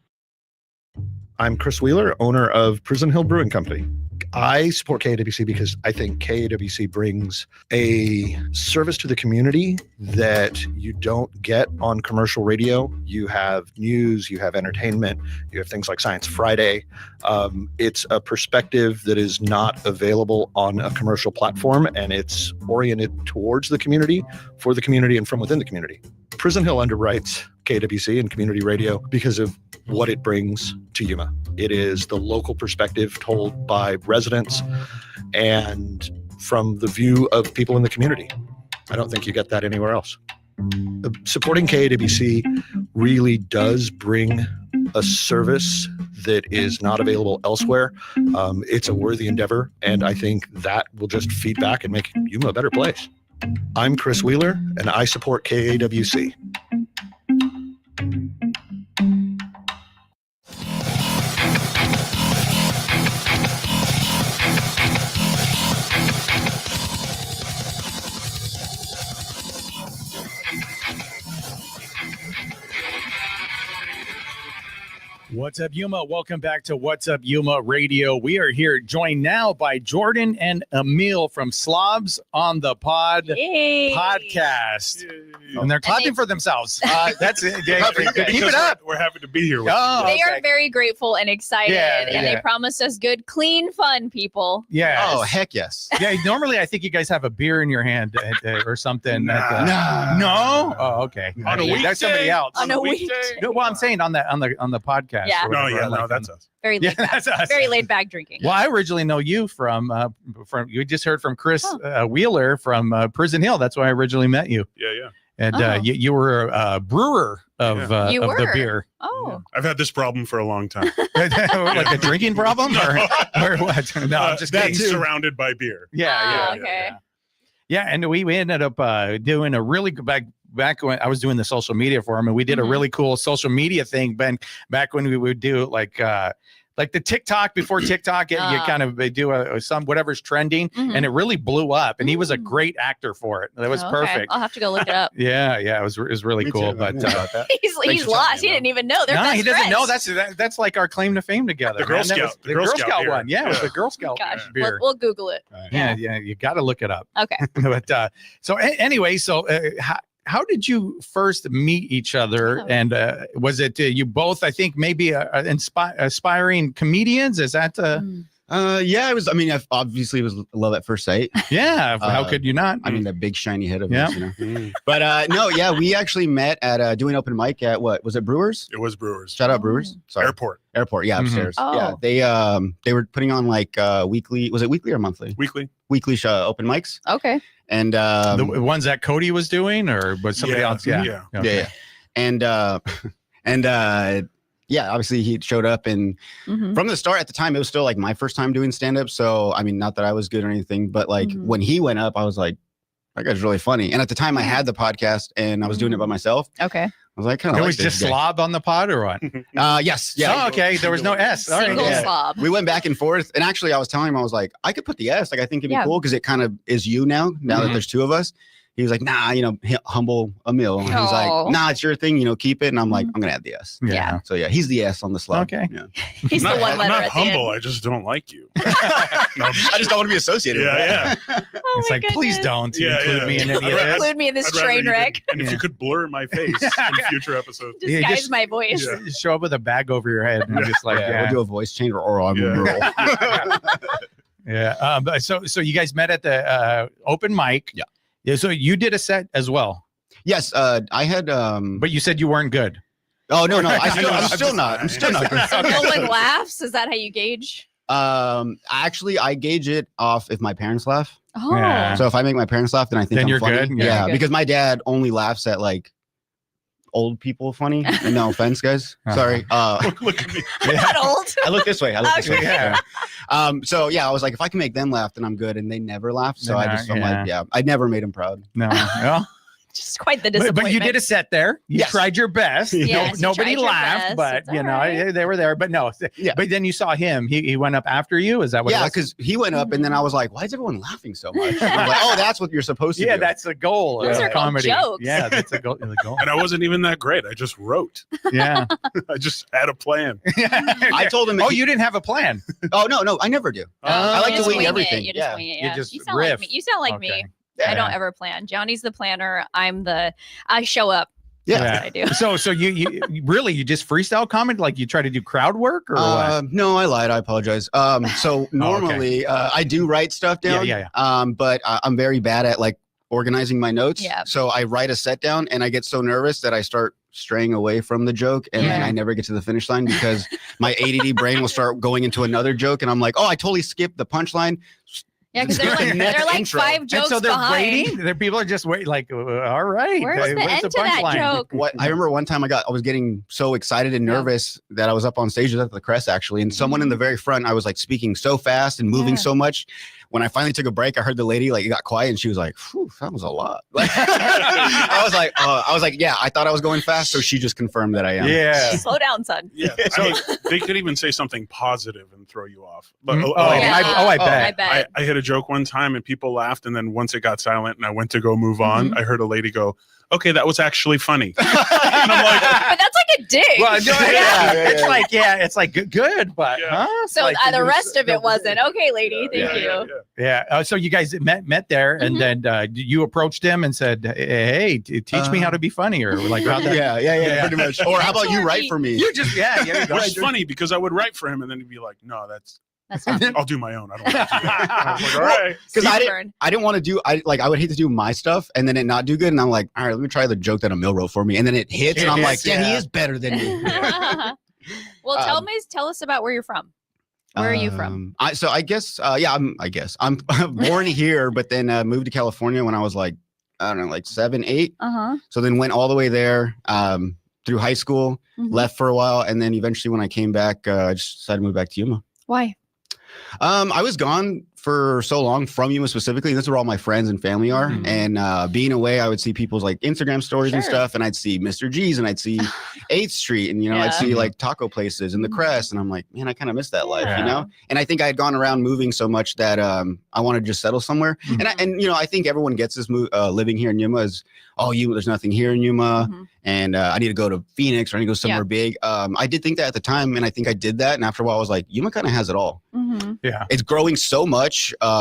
I'm Chris Wheeler, owner of Prison Hill Brewing Company. I support KAWC because I think KAWC brings a service to the community that you don't get on commercial radio. You have news, you have entertainment, you have things like Science Friday. It's a perspective that is not available on a commercial platform, and it's oriented towards the community, for the community, and from within the community. Prison Hill underwrites KAWC and community radio because of what it brings to Yuma. It is the local perspective told by residents and from the view of people in the community. I don't think you get that anywhere else. Supporting KAWC really does bring a service that is not available elsewhere. It's a worthy endeavor, and I think that will just feed back and make Yuma a better place. I'm Chris Wheeler, and I support KAWC. What's up, Yuma? Welcome back to What's Up, Yuma Radio. We are here joined now by Jordan and Emil from Slobs On The Pod podcast. Yay. And they're clapping for themselves. That's it. Keep it up. We're happy to be here with you. They are very grateful and excited, and they promised us good, clean fun, people. Yeah. Oh, heck yes. Yeah, normally I think you guys have a beer in your hand or something. Nah. No? Oh, okay. On a weekday? That's somebody else. On a weekday? No, well, I'm saying on the podcast. Yeah. No, that's us. Very laid back. That's us. Very laid back drinking. Well, I originally know you from you just heard from Chris Wheeler from Prison Hill. That's why I originally met you. Yeah. And you were a brewer of the beer. Oh. I've had this problem for a long time. Like a drinking problem or what? No, I'm just that's kidding. Surrounded by beer. Okay. Yeah, and we ended up doing a really back when I was doing the social media for him, and we did a really cool social media thing back when we would do like the TikTok before TikTok, you kind of do some whatever's trending, and it really blew up. And he was a great actor for it. That was perfect. I'll have to go look it up. Yeah, it was really cool. Too. But he's lost. He didn't even know. They're best he doesn't friends. know. That's like our claim to fame together. The Girl Scout. The Girl Scout one. Yeah, it was the Girl Scout beer. We'll Google it. Yeah, you got to look it up. Okay. But anyway, how did you first meet each other? And was it you both, I think, maybe aspiring comedians? Is that? Yeah, it was. I mean, obviously, it was love at first sight. Yeah. How could you not? I mean, the big shiny head of us, you know. But no, yeah, we actually met at doing open mic at what was it? Brewers? It was Brewers. Shout out Brewers. Sorry. Airport. Yeah, upstairs. Oh. Yeah, they were putting on like weekly. Was it weekly or monthly? Weekly Open mics. Okay. And the ones that Cody was doing, or was somebody else? Yeah. Okay. And yeah, obviously he showed up, and from the start at the time, it was still like my first time doing stand-up. So, I mean, not that I was good or anything, but like when he went up, I was like, that guy's really funny. And at the time I had the podcast and I was doing it by myself. Okay. I was like, kind of it was just Slob on the Pod or what? Yes. Yeah. Oh, okay. There was no S. Single slob. We went back and forth. And actually, I was telling him, I was like, I could put the S. Like, I think it'd be cool because it kind of is you now that there's two of us. He was like, nah, humble Emil. And he's like, nah, it's your thing, keep it. And I'm like, I'm going to add the S. Yeah. So yeah, he's the S on the slot. Okay. Yeah. He's the one letter I'm not at humble. the end. I just don't like you. No, I just don't want to be associated with that. Yeah. It's like, please don't include me in any of this. Include me in this train wreck. And if you could blur my face in future episodes. Disguise my voice. Just show up with a bag over your head and just like, we'll do a voice change or I'm a girl. Yeah. So you guys met at the open mic. Yeah. Yeah. So you did a set as well. Yes. I had. But you said you weren't good. Oh no. I'm still not. I'm still not good. So no one laughs. Is that how you gauge? Actually, I gauge it off if my parents laugh. Oh. Yeah. So if I make my parents laugh, then I think then I'm you're funny. good. Yeah, good. because my dad only laughs at like old people funny. And no offense, guys. Sorry. Look at me. I'm not old. I look this way. Yeah. So yeah, I was like, if I can make them laugh, then I'm good. And they never laughed. So I'm like, I never made them proud. No. Well, just quite the disappointment. But you did a set there. You tried your best. Yes, nobody laughed, but they were there. But no. Yeah. But then you saw him. He went up after you. Is that what? Yeah, because he went up, and then I was like, why is everyone laughing so much? I'm like, oh, that's what you're supposed to do. Yeah, that's the goal. Those are comedy. Jokes. Yeah, that's the goal. And I wasn't even that great. I just wrote. Yeah. I just had a plan. I told him. Oh, you didn't have a plan. Oh no, I never do. I like to wing everything. You just wing it. Yeah. You just sound riff. like me. You sound like me. I don't ever plan. Johnny's the planner. I show up. Yeah. That's what I do. So you really, you just freestyle comment? Like you try to do crowd work or what? No, I lied. I apologize. So normally I do write stuff down. Yeah. But I'm very bad at like organizing my notes. Yeah. So I write a set down and I get so nervous that I start straying away from the joke and then I never get to the finish line because my ADD brain will start going into another joke and I'm like, oh, I totally skipped the punchline. Yeah, because they're like intro. 5 jokes and so they're behind. waiting. People are just waiting. Like, all right. Where's the end to that joke? I remember one time I was getting so excited and nervous that I was up on stage at the Crest actually, and someone in the very front, I was like speaking so fast and moving so much. When I finally took a break, I heard the lady like it got quiet and she was like, "Phew, that was a lot." Like, I was like, yeah, I thought I was going fast, so she just confirmed that I am. Yeah. Slow down, son. Yeah. I mean, they could even say something positive and throw you off. But I bet. I hit a joke one time and people laughed, and then once it got silent and I went to go move on, I heard a lady go, "Okay, that was actually funny." And I'm like, but that's like a dig. Well, it's like good, but So like, the rest of it wasn't. Okay, lady, thank you. Yeah. So you guys met there, and then you approached him and said, "Hey, teach me how to be funny," or like, how that? Yeah, pretty much. Or how about you write for me? You just It's funny because I would write for him, and then he'd be like, "No, that's not. I'll do my own. I don't want to do that." I was like, all right. Because I didn't want to do. I would hate to do my stuff and then it not do good, and I'm like, all right, let me try the joke that Emil wrote for me, and then it hits, and I'm like, he is better than me. Well, tell us about where you're from. Where are you from? I'm born here, but then moved to California when I was like, I don't know, like 7, 8. So then went all the way there through high school, left for a while, and then eventually when I came back, I just decided to move back to Yuma. Why? I was gone for so long from Yuma specifically. This is where all my friends and family are. And being away, I would see people's like Instagram stories and stuff. And I'd see Mr. G's and I'd see 8th Street and, I'd see like taco places and the Crest. And I'm like, man, I kind of miss that life, And I think I had gone around moving so much that I wanted to just settle somewhere. And I think everyone gets this living here in Yuma is, Yuma, there's nothing here in Yuma. And I need to go to Phoenix or I need to go somewhere big. I did think that at the time. And I think I did that. And after a while, I was like, Yuma kind of has it all. Yeah. It's growing so much.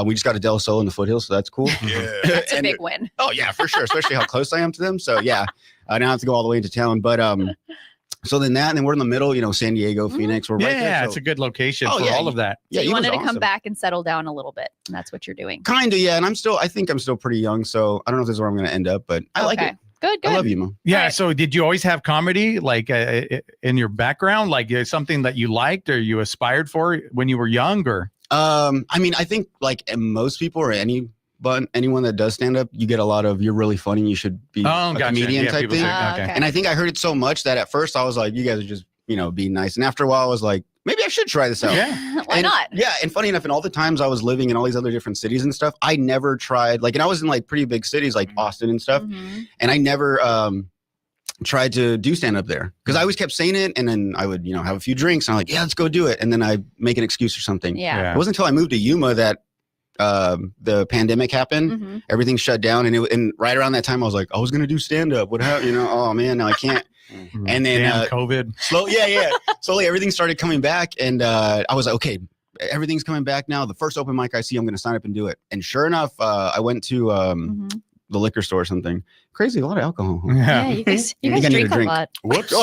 We just got a Del Sol in the foothills, so that's cool. Yeah. That's a big win. Oh, yeah, for sure. Especially how close I am to them. So, yeah, I don't have to go all the way into town. But so then that, and then we're in the middle, San Diego, Phoenix. We're right there. Yeah, So. it's a good location for all of that. So you wanted to come back and settle down a little bit. And that's what you're doing. Kind of, yeah. And I think I'm still pretty young. So I don't know if this is where I'm going to end up, but I like it. Good. I love Yuma. Yeah. So did you always have comedy like in your background? Like something that you liked or you aspired for when you were young or? I mean, I think like most people or anyone that does stand up, you get a lot of you're really funny. You should be a comedian type thing. And I think I heard it so much that at first I was like, you guys are just, being nice. And after a while I was like, maybe I should try this out. Yeah. Why not? Yeah. And funny enough, in all the times I was living in all these other different cities and stuff, I never tried and I was in like pretty big cities like Austin and stuff. And I never, tried to do stand up there because I always kept saying it. And then I would, have a few drinks and I'm like, yeah, let's go do it. And then I make an excuse or something. Yeah. It wasn't until I moved to Yuma that the pandemic happened, everything shut down. And right around that time, I was like, I was going to do stand up. What happened? Oh man, now I can't. And then COVID. Slowly everything started coming back. And I was like, okay, everything's coming back now. The first open mic I see, I'm going to sign up and do it. And sure enough, I went to the liquor store or something. Crazy, a lot of alcohol. Yeah, you guys drink a lot. Whoops.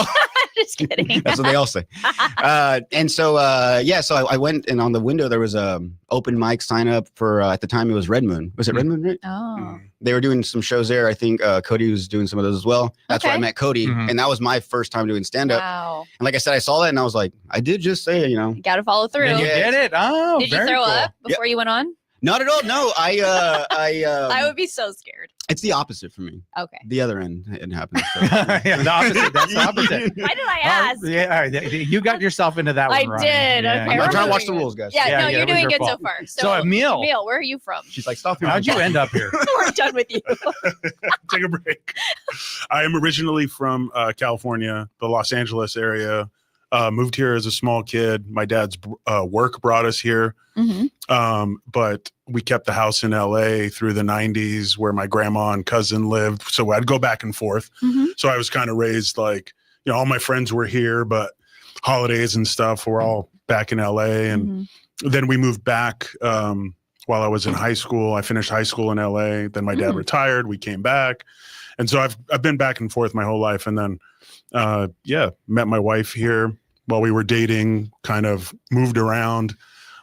Just kidding. That's what they all say. And so, so I went and on the window, there was a open mic sign up for, at the time it was Red Moon. Was it Red Moon, right? Oh. They were doing some shows there. I think Cody was doing some of those as well. That's where I met Cody. And that was my first time doing stand up. Wow. And like I said, I saw that and I was like, I did just say, You got to follow through. You did it. Oh, did you throw up before you went on? Not at all. No, I would be so scared. It's the opposite for me. Okay. The other end, it happens. So. Yeah, the opposite. That's the opposite. Why did I ask? Yeah, you got yourself into that one, I Ronnie. did. Yeah, Okay. I'm trying to watch the rules, guys. Yeah, no, you're it was doing your good fault. so far. So, Emil, where are you from? She's like, stop. How'd you end up here? We're done with you. Take a break. I am originally from California, the Los Angeles area. Moved here as a small kid. My dad's work brought us here. Mm-hmm. But we kept the house in LA through the 90s where my grandma and cousin lived. So I'd go back and forth. Mm-hmm. So I was kind of raised like, all my friends were here, but holidays and stuff were all back in LA. And then we moved back while I was in high school. I finished high school in LA. Then my dad retired. We came back. And so I've been back and forth my whole life. And then, met my wife here while we were dating, kind of moved around,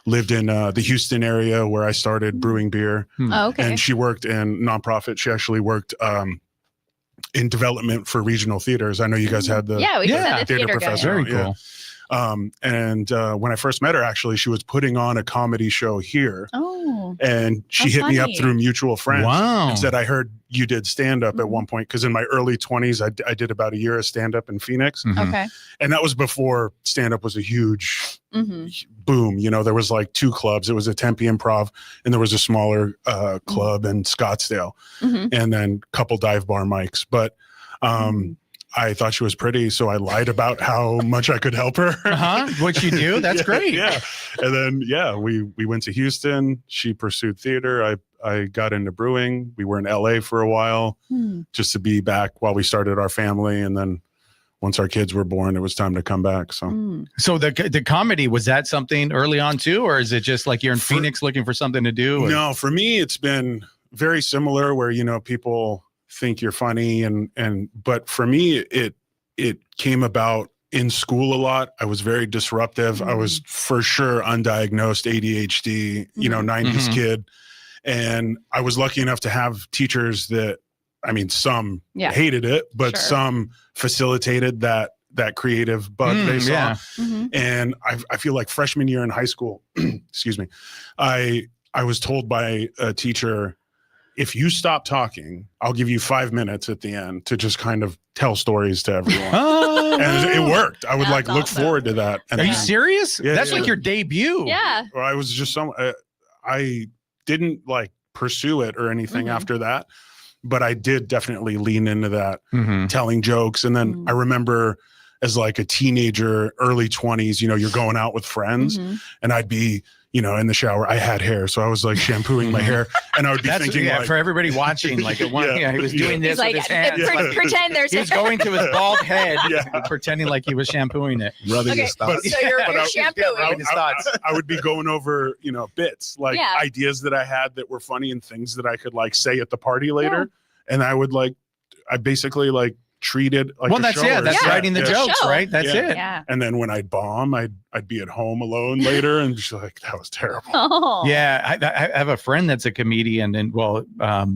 lived in the Houston area where I started brewing beer. Oh, okay. And she worked in nonprofit. She actually worked in development for regional theaters. I know you guys had the we just had a theater professor. Very cool. And when I first met her, actually, she was putting on a comedy show here. Oh. And she That's hit me up funny. through mutual friends. Wow. And said, I heard you did stand-up at one point. Because in my early 20s, I did about a year of stand-up in Phoenix. Okay. And that was before stand-up was a huge boom. There was like 2 clubs. It was a Tempe Improv, and there was a smaller club in Scottsdale. And then a couple dive bar mics. But I thought she was pretty, so I lied about how much I could help her. What you do? That's great. Yeah. And then, we went to Houston. She pursued theater. I got into brewing. We were in LA for a while just to be back while we started our family. And then once our kids were born, it was time to come back. So, So the comedy, was that something early on too? Or is it just like you're in Phoenix looking for something to do? Or? No, for me, it's been very similar where, people think you're funny but for me it came about in school a lot. I was very disruptive. I was for sure undiagnosed ADHD, 90s kid. And I was lucky enough to have teachers that, some hated it, but some facilitated that creative bug they saw. And I feel like freshman year in high school, excuse me, I was told by a teacher, if you stop talking, I'll give you 5 minutes at the end to just kind of tell stories to everyone. And it worked. I would look forward to that. And Are you serious? Yeah, That's like your debut. Yeah. Or I was just I didn't pursue it or anything after that, but I did definitely lean into that, telling jokes. And then I remember as a teenager, early 20s, you're going out with friends and I'd be, in the shower. I had hair, so I was shampooing my hair, and I would be thinking, for everybody watching, he was doing this with his hands. Pretend there's. He's going to his bald head, pretending like he was shampooing it, rubbing his thoughts. So you're shampooing. I would be going over, bits ideas that I had that were funny and things that I could say at the party later, and I would I basically treat it like a show. That's writing the jokes, right? That's it. Yeah. And then when I'd bomb, I'd be at home alone later and just that was terrible. Oh. Yeah, I have a friend that's a comedian, and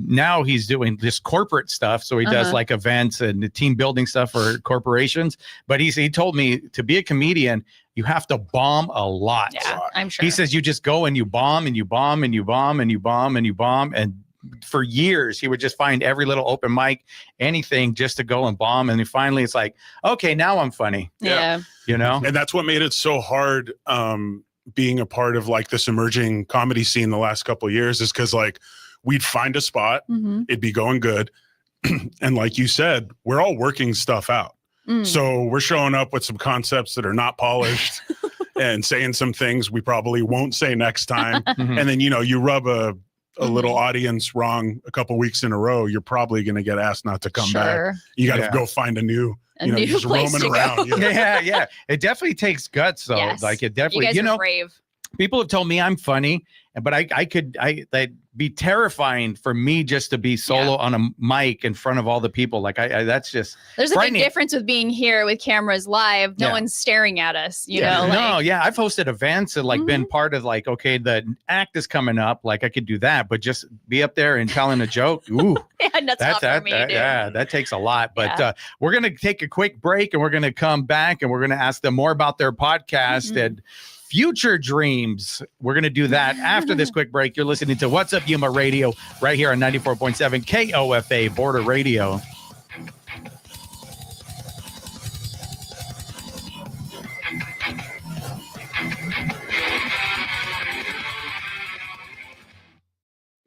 now he's doing this corporate stuff. So he does events and team building stuff for corporations. But he told me to be a comedian, you have to bomb a lot. Yeah, I'm sure. He says you just go and you bomb and you bomb and you bomb and you bomb and you bomb, and for years he would just find every little open mic, anything, just to go and bomb. And then finally it's okay, now I'm funny. Yeah. And that's what made it so hard being a part of this emerging comedy scene the last couple of years, is because we'd find a spot, it'd be going good. And like you said, we're all working stuff out. So we're showing up with some concepts that are not polished and saying some things we probably won't say next time. And then, you rub a little audience wrong a couple weeks in a row, you're probably going to get asked not to come back. You got to go find a new just roaming around. Yeah. It definitely takes guts, though. Yes. It definitely, you guys are brave. People have told me I'm funny, but that'd be terrifying for me just to be solo on a mic in front of all the people. That's just there's a big difference with being here with cameras live. No one's staring at us, you know. I've hosted events and been part of the act is coming up. I could do that, but just be up there and telling a joke. Ooh, that's not for me. Yeah, that takes a lot. But we're gonna take a quick break and we're gonna come back and we're gonna ask them more about their podcast and future dreams. We're going to do that after this quick break. You're listening to What's Up Yuma Radio right here on 94.7 KOFA Border Radio.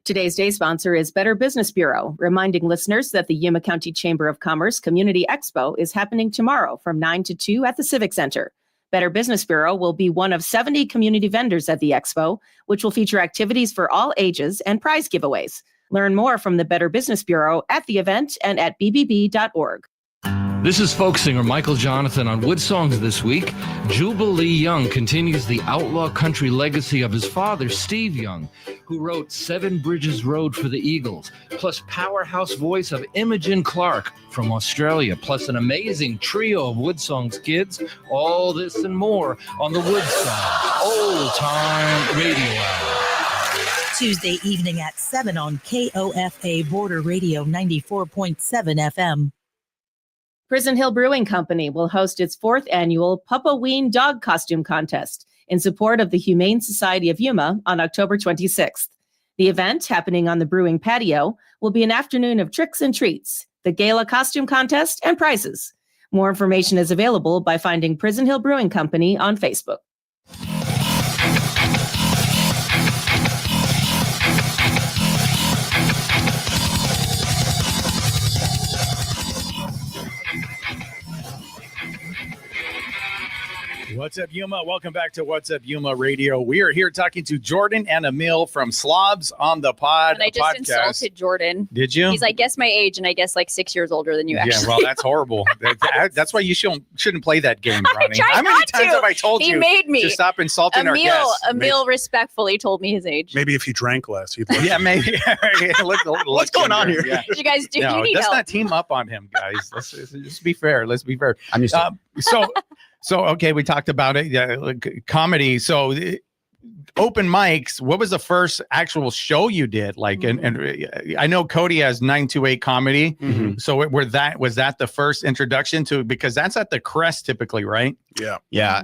Today's day sponsor is Better Business Bureau, reminding listeners that the Yuma County Chamber of Commerce Community Expo is happening tomorrow from 9 to 2 at the Civic Center. Better Business Bureau will be one of 70 community vendors at the expo, which will feature activities for all ages and prize giveaways. Learn more from the Better Business Bureau at the event and at bbb.org. This is folk singer Michael Jonathan on Wood Songs this week. Jubilee Young continues the outlaw country legacy of his father, Steve Young, who wrote Seven Bridges Road for the Eagles, plus powerhouse voice of Imogen Clark from Australia, plus an amazing trio of Wood Songs kids. All this and more on the Wood Songs Old Time Radio Hour. Tuesday evening at 7 on KOFA Border Radio 94.7 FM. Prison Hill Brewing Company will host its 4th annual Pupaween Dog Costume Contest in support of the Humane Society of Yuma on October 26th. The event, happening on the brewing patio, will be an afternoon of tricks and treats, the gala costume contest, and prizes. More information is available by finding Prison Hill Brewing Company on Facebook. What's up, Yuma? Welcome back to What's Up Yuma Radio. We are here talking to Jordan and Emil from Slobs on the Pod. And I just insulted Jordan. Did you? He's like, guess my age, and I guess like 6 years older than you. Actually, yeah. Well, that's horrible. That's why you shouldn't play that game, Ronnie. How many times have I told you? He made me to stop insulting our guests? Emil respectfully told me his age. Maybe if he drank less, he'd. Yeah, maybe. What's going on here? Yeah. You guys do. No, you need let's help. not team up on him, guys. Let's be fair. Let's be fair. I'm used to So okay, we talked about it. Comedy. So open mics. What was the first actual show you did? Like, and I know Cody has 928 Comedy. Mm-hmm. So was that the first introduction to? Because that's at the Crest typically, right? Yeah. Yeah.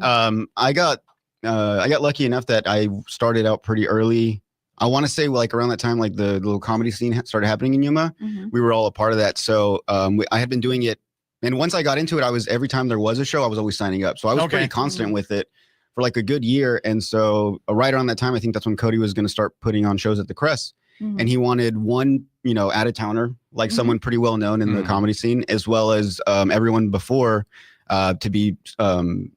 I got lucky enough that I started out pretty early. I want to say like around that time, like the little comedy scene started happening in Yuma. Mm-hmm. We were all a part of that. So I had been doing it. And once I got into it, every time there was a show, I was always signing up. So I was pretty constant with it for like a good year. And so right around that time, I think that's when Cody was going to start putting on shows at the Crest. Mm-hmm. And he wanted one, out of towner, like someone pretty well known in the comedy scene, as well as everyone before to be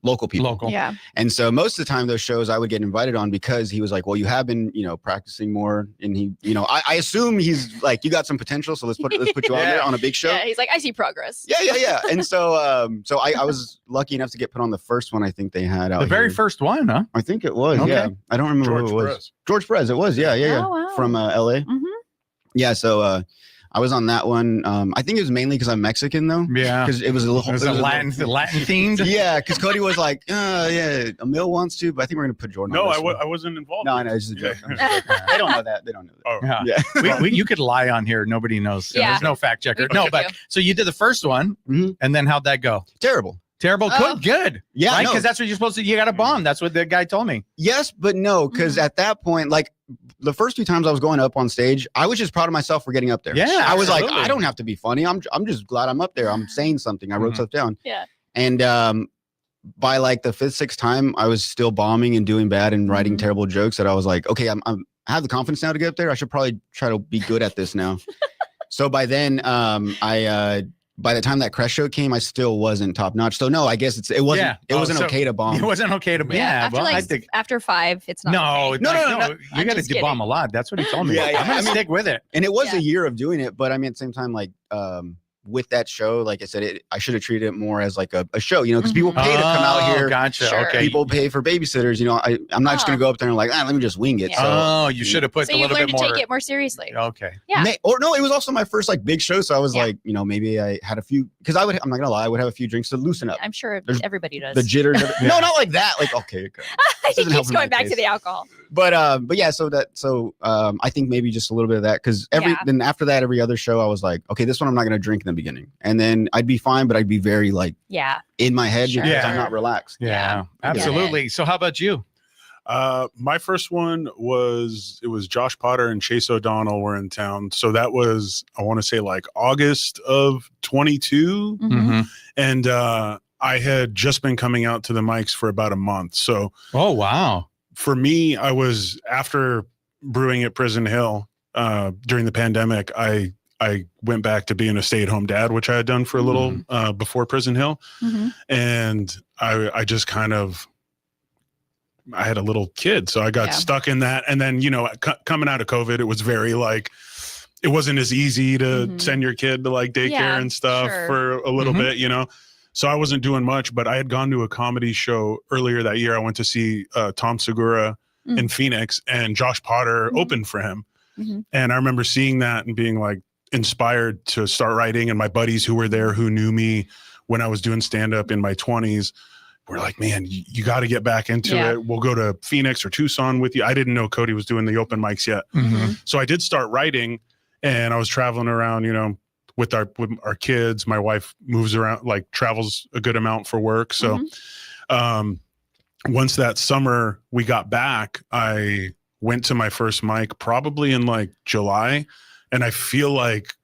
local people. Local. Yeah. And so most of the time those shows I would get invited on because he was like, well, you have been, practicing more. And he, I assume he's like, you got some potential. So let's put you on there on a big show. Yeah, he's like, I see progress. Yeah. And so, I was lucky enough to get put on the first one I think they had out The very here. first one, huh? I think it was. Okay. Yeah. I don't remember who it was. Perez. George Perez. It was. Yeah. Oh, wow. From LA. Mm-hmm. Yeah. So, I was on that one. I think it was mainly because I'm Mexican though. Yeah. Because it was a little. It was Latin themed. Yeah. Because Cody was like, yeah, Emil wants to, but I think we're gonna put Jordan. No, on this one. I wasn't involved. No, I know. It's just a joke. I'm just joking. They don't know that. They don't know that. Oh. Yeah. You could lie on here. Nobody knows. Yeah. There's no fact checker. We No, believe but you. so you did the first one, and then how'd that go? Terrible. Terrible. Oh. Good. Yeah, Right? no. Because that's what you're supposed to. You got a bomb. That's what the guy told me. Yes, but no, because at that point, like the first few times I was going up on stage, I was just proud of myself for getting up there. Yeah, I was like, absolutely. I don't have to be funny. I'm just glad I'm up there. I'm saying something. I wrote stuff down. Yeah. And by like the 5th, 6th time, I was still bombing and doing bad and writing terrible jokes that I was like, okay, I have the confidence now to get up there. I should probably try to be good at this now. So by then, by the time that Crest show came, I still wasn't top notch. So no, I guess it wasn't okay to bomb. It wasn't okay to bomb. Yeah. After I think. after 5, it's not. No, okay. no. You I'm got just to bomb kidding. a lot. That's what he told me. Yeah, I'm gonna stick with it. And it was a year of doing it, but I mean, at the same time, like with that show, like I said, I should have treated it more as like a show, because people pay to come out here. Gotcha. Sure. Okay. People pay for babysitters. I'm not just gonna go up there and like, let me just wing it. Yeah. So, you should have put So a you've little learned bit to more. take it more seriously. Okay. Yeah. Or no, it was also my first like big show, so I was Yeah. like, maybe I had a few because I'm not gonna lie, I would have a few drinks to loosen up. I'm sure everybody does. The jitters. No, not like that. Like okay. He Doesn't help keeps in my going back case. to the alcohol. But yeah, so I think maybe just a little bit of that because then after that, every other show I was like, okay, this one I'm not gonna drink in the beginning, and then I'd be fine, but I'd be very like Yeah. in my head Sure. because Yeah. I'm not relaxed. Yeah. I get Absolutely. So how about you? My first one was Josh Potter and Chase O'Donnell were in town. So that was, I want to say like August of 22. Mm-hmm. And I had just been coming out to the mics for about a month. So, oh, wow. For me, I was after brewing at Prison Hill during the pandemic. I went back to being a stay-at-home dad, which I had done for a little before Prison Hill. Mm-hmm. And I just kind of, I had a little kid, so I got stuck in that. And then, coming out of COVID, it was very like, it wasn't as easy to send your kid to like daycare and stuff for a little bit, So I wasn't doing much, but I had gone to a comedy show earlier that year. I went to see Tom Segura in Phoenix, and Josh Potter opened for him. Mm-hmm. And I remember seeing that and being like inspired to start writing. And my buddies who were there, who knew me when I was doing stand-up in my 20s, were like, man, you got to get back into it. We'll go to Phoenix or Tucson with you. I didn't know Cody was doing the open mics yet. Mm-hmm. So I did start writing, and I was traveling around, with our kids. My wife moves around, like travels a good amount for work. So once that summer we got back, I went to my first mic probably in like July. And I feel like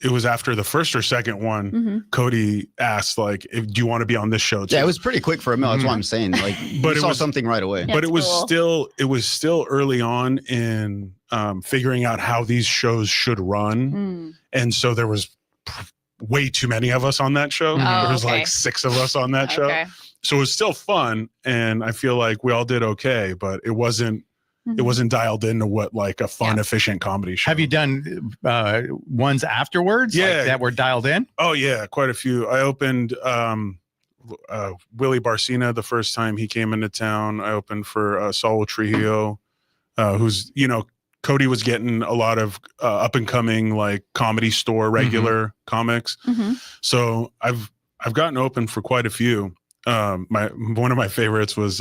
it was after the first or second one, Cody asked like, do you want to be on this show too? Yeah, it was pretty quick for Emil. That's what I'm saying. Like, but it was something right away. But it was still early on in figuring out how these shows should run. And so there was way too many of us on that show. There was like 6 of us on that show. So it was still fun. And I feel like we all did okay, but it wasn't dialed into what like a fun, efficient comedy show. Have you done ones afterwards? Yeah. Like that were dialed in? Oh yeah, quite a few. I opened Willie Barcena the first time he came into town. I opened for Saul Trujillo, who's, Cody was getting a lot of up and coming like Comedy Store regular comics. So I've gotten open for quite a few. One of my favorites was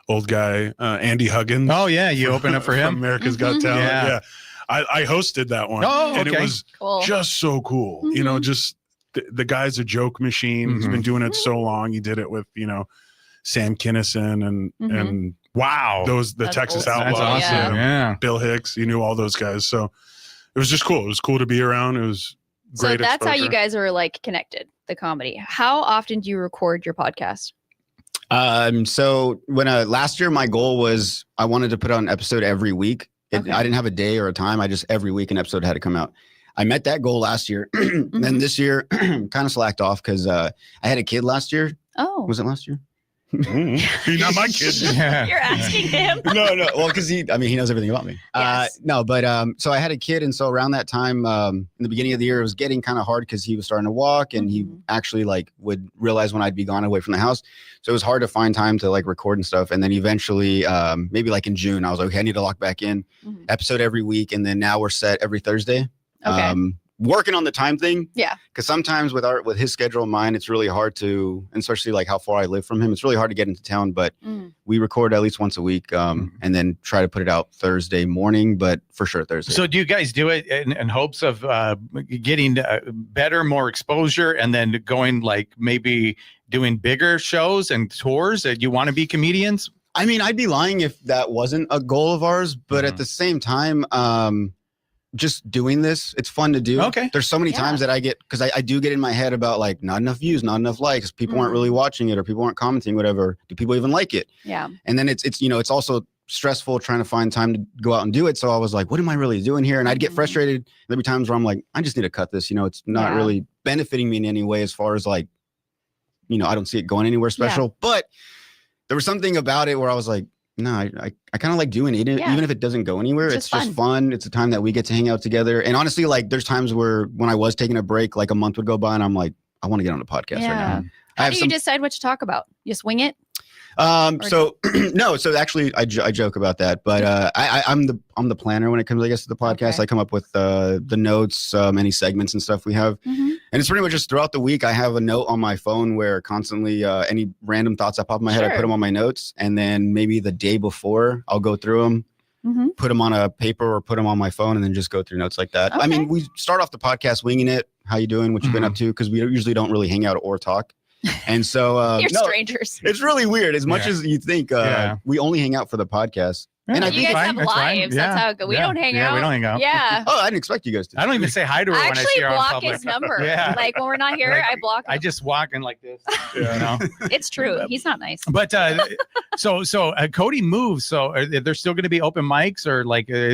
old guy Andy Huggins. Oh yeah, you opened up for him. From America's Got Talent. Yeah. I hosted that one. Oh, and it was just so cool. Just the guy's a joke machine. He's been doing it so long. He did it with Sam Kinison and wow, the Texas Outlaws. That's awesome. Yeah. Bill Hicks. You knew all those guys. So it was just cool. It was cool to be around. It was great. So that's exposure. how you guys are like connected, the comedy. How often do you record your podcast? So when last year my goal was I wanted to put out an episode every week. I didn't have a day or a time. I just every week an episode had to come out. I met that goal last year. And then this year kind of slacked off because I had a kid last year. Oh, was it last year? You're not my kid. You're asking him. No. Well, because he knows everything about me. Yes. No, but so I had a kid, and so around that time, in the beginning of the year, it was getting kind of hard because he was starting to walk, and he actually like would realize when I'd be gone away from the house. So it was hard to find time to like record and stuff. And then eventually, maybe like in June, I was like, okay, I need to lock back in, episode every week, and then now we're set every Thursday. Okay. Working on the time thing. Yeah. Because sometimes with his schedule and mine, it's really hard to, and especially like how far I live from him, it's really hard to get into town, but we record at least once a week and then try to put it out Thursday morning, but for sure Thursday. So do you guys do it in hopes of getting better, more exposure, and then going like maybe doing bigger shows and tours that you want to be comedians? I mean, I'd be lying if that wasn't a goal of ours, but at the same time, just doing this, it's fun to do. Okay. There's so many times that I get, because I do get in my head about like not enough views, not enough likes, people aren't really watching it, or people aren't commenting, whatever. Do people even like it? Yeah. And then it's it's also stressful trying to find time to go out and do it. So I was like, what am I really doing here? And I'd get frustrated. There'd be times where I'm like, I just need to cut this. It's not really benefiting me in any way as far as like, I don't see it going anywhere special. Yeah. But there was something about it where I was like, no, I kind of like doing it, even if it doesn't go anywhere. It's just fun. It's a time that we get to hang out together. And honestly, like there's times where when I was taking a break, like a month would go by and I'm like, I want to get on a podcast right now. How do you decide what to talk about? You swing it? So no, so actually I joke about that, but I'm the planner when it comes, I guess, to the podcast. I come up with the notes, any segments and stuff we have. And it's pretty much just throughout the week. I have a note on my phone where constantly any random thoughts that pop in my head, I put them on my notes. And then maybe the day before I'll go through them, put them on a paper or put them on my phone and then just go through notes like that. I mean, we start off the podcast winging it. How you doing? What you been up to? Because we usually don't really hang out or talk. And so You're strangers. It's really weird. As much as you think, we only hang out for the podcast. Yeah, and I you think guys have lives. That's how it goes. We don't hang out. We don't hang out. Yeah. Oh, I didn't expect you guys to. I don't even say hi to her I when I see actually her on block public. his number. Yeah. Like when we're not here, Like, I block him. I just walk in like this. You know? It's true. He's not nice. But so Cody moves. So are there still going to be open mics, or like are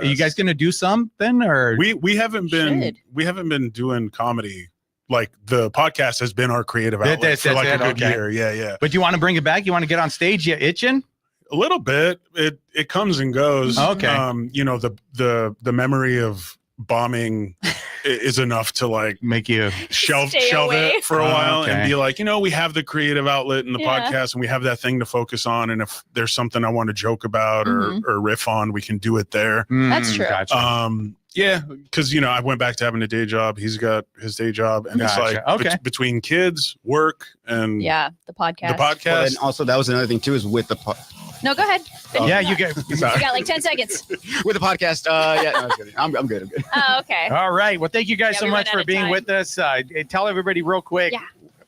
you guys going to do something, or we haven't been doing comedy. Like the podcast has been our creative outlet for like a good year. Yeah. But you want to bring it back? You want to get on stage? You itching? A little bit. It comes and goes. Okay. The memory of bombing is enough to like make you shelve it for a while and be like, we have the creative outlet in the podcast and we have that thing to focus on. And if there's something I want to joke about or riff on, we can do it there. That's true. Gotcha. Yeah, because I went back to having a day job. He's got his day job, and it's like between kids, work, and the podcast. Well, and also that was another thing too, is with the No, go ahead. You get. You got like 10 seconds. With the podcast. I'm good. Oh, okay. All right. Well, thank you guys so much for being with us. Tell everybody real quick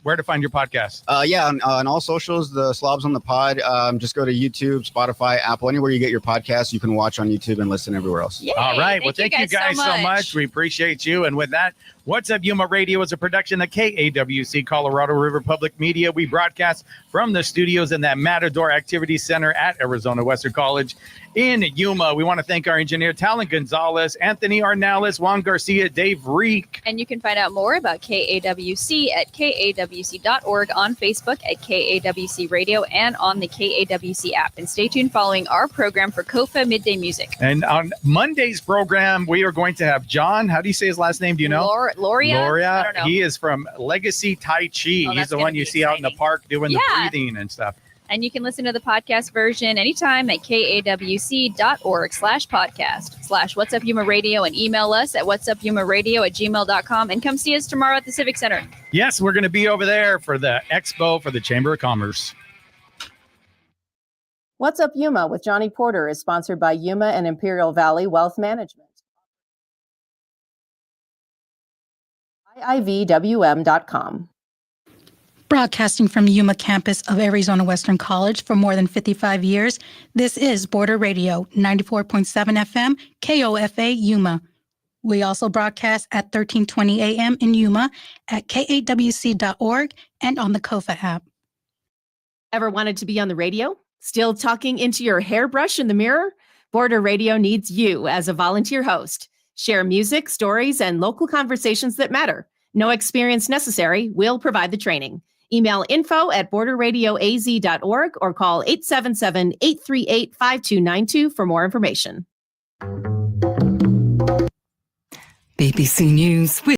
where to find your podcast. On all socials, the Slobs on the Pod. Just go to YouTube, Spotify, Apple, anywhere you get your podcast. You can watch on YouTube and listen everywhere else. Yay, all right. Thank you guys so much. We appreciate you. And with that, What's Up Yuma Radio is a production of KAWC, Colorado River Public Media. We broadcast from the studios in that Matador Activity Center at Arizona Western College in Yuma. We want to thank our engineer, Talon Gonzalez, Anthony Arnales, Juan Garcia, Dave Reek. And you can find out more about KAWC at kawc.org, on Facebook at KAWC Radio, and on the KAWC app. And stay tuned following our program for KOFA Midday Music. And on Monday's program, we are going to have John. How do you say his last name? Do you know? Loria. Loria. I don't know. He is from Legacy Tai Chi. Oh, he's the one you see out in the park doing the breathing and stuff. And you can listen to the podcast version anytime at kawc.org/podcast/What's Up Yuma Radio, and email us at whatsupyumaradio@gmail.com, and come see us tomorrow at the Civic Center. Yes, we're going to be over there for the expo for the Chamber of Commerce. What's Up Yuma with Johnny Porter is sponsored by Yuma and Imperial Valley Wealth Management. IIVWM.com. Broadcasting from Yuma campus of Arizona Western College for more than 55 years, this is Border Radio, 94.7 FM, KOFA Yuma. We also broadcast at 1320 AM in Yuma at kawc.org and on the KOFA app. Ever wanted to be on the radio? Still talking into your hairbrush in the mirror? Border Radio needs you as a volunteer host. Share music, stories, and local conversations that matter. No experience necessary. We'll provide the training. Email info@borderradioaz.org or call 877-838-5292 for more information. BBC News with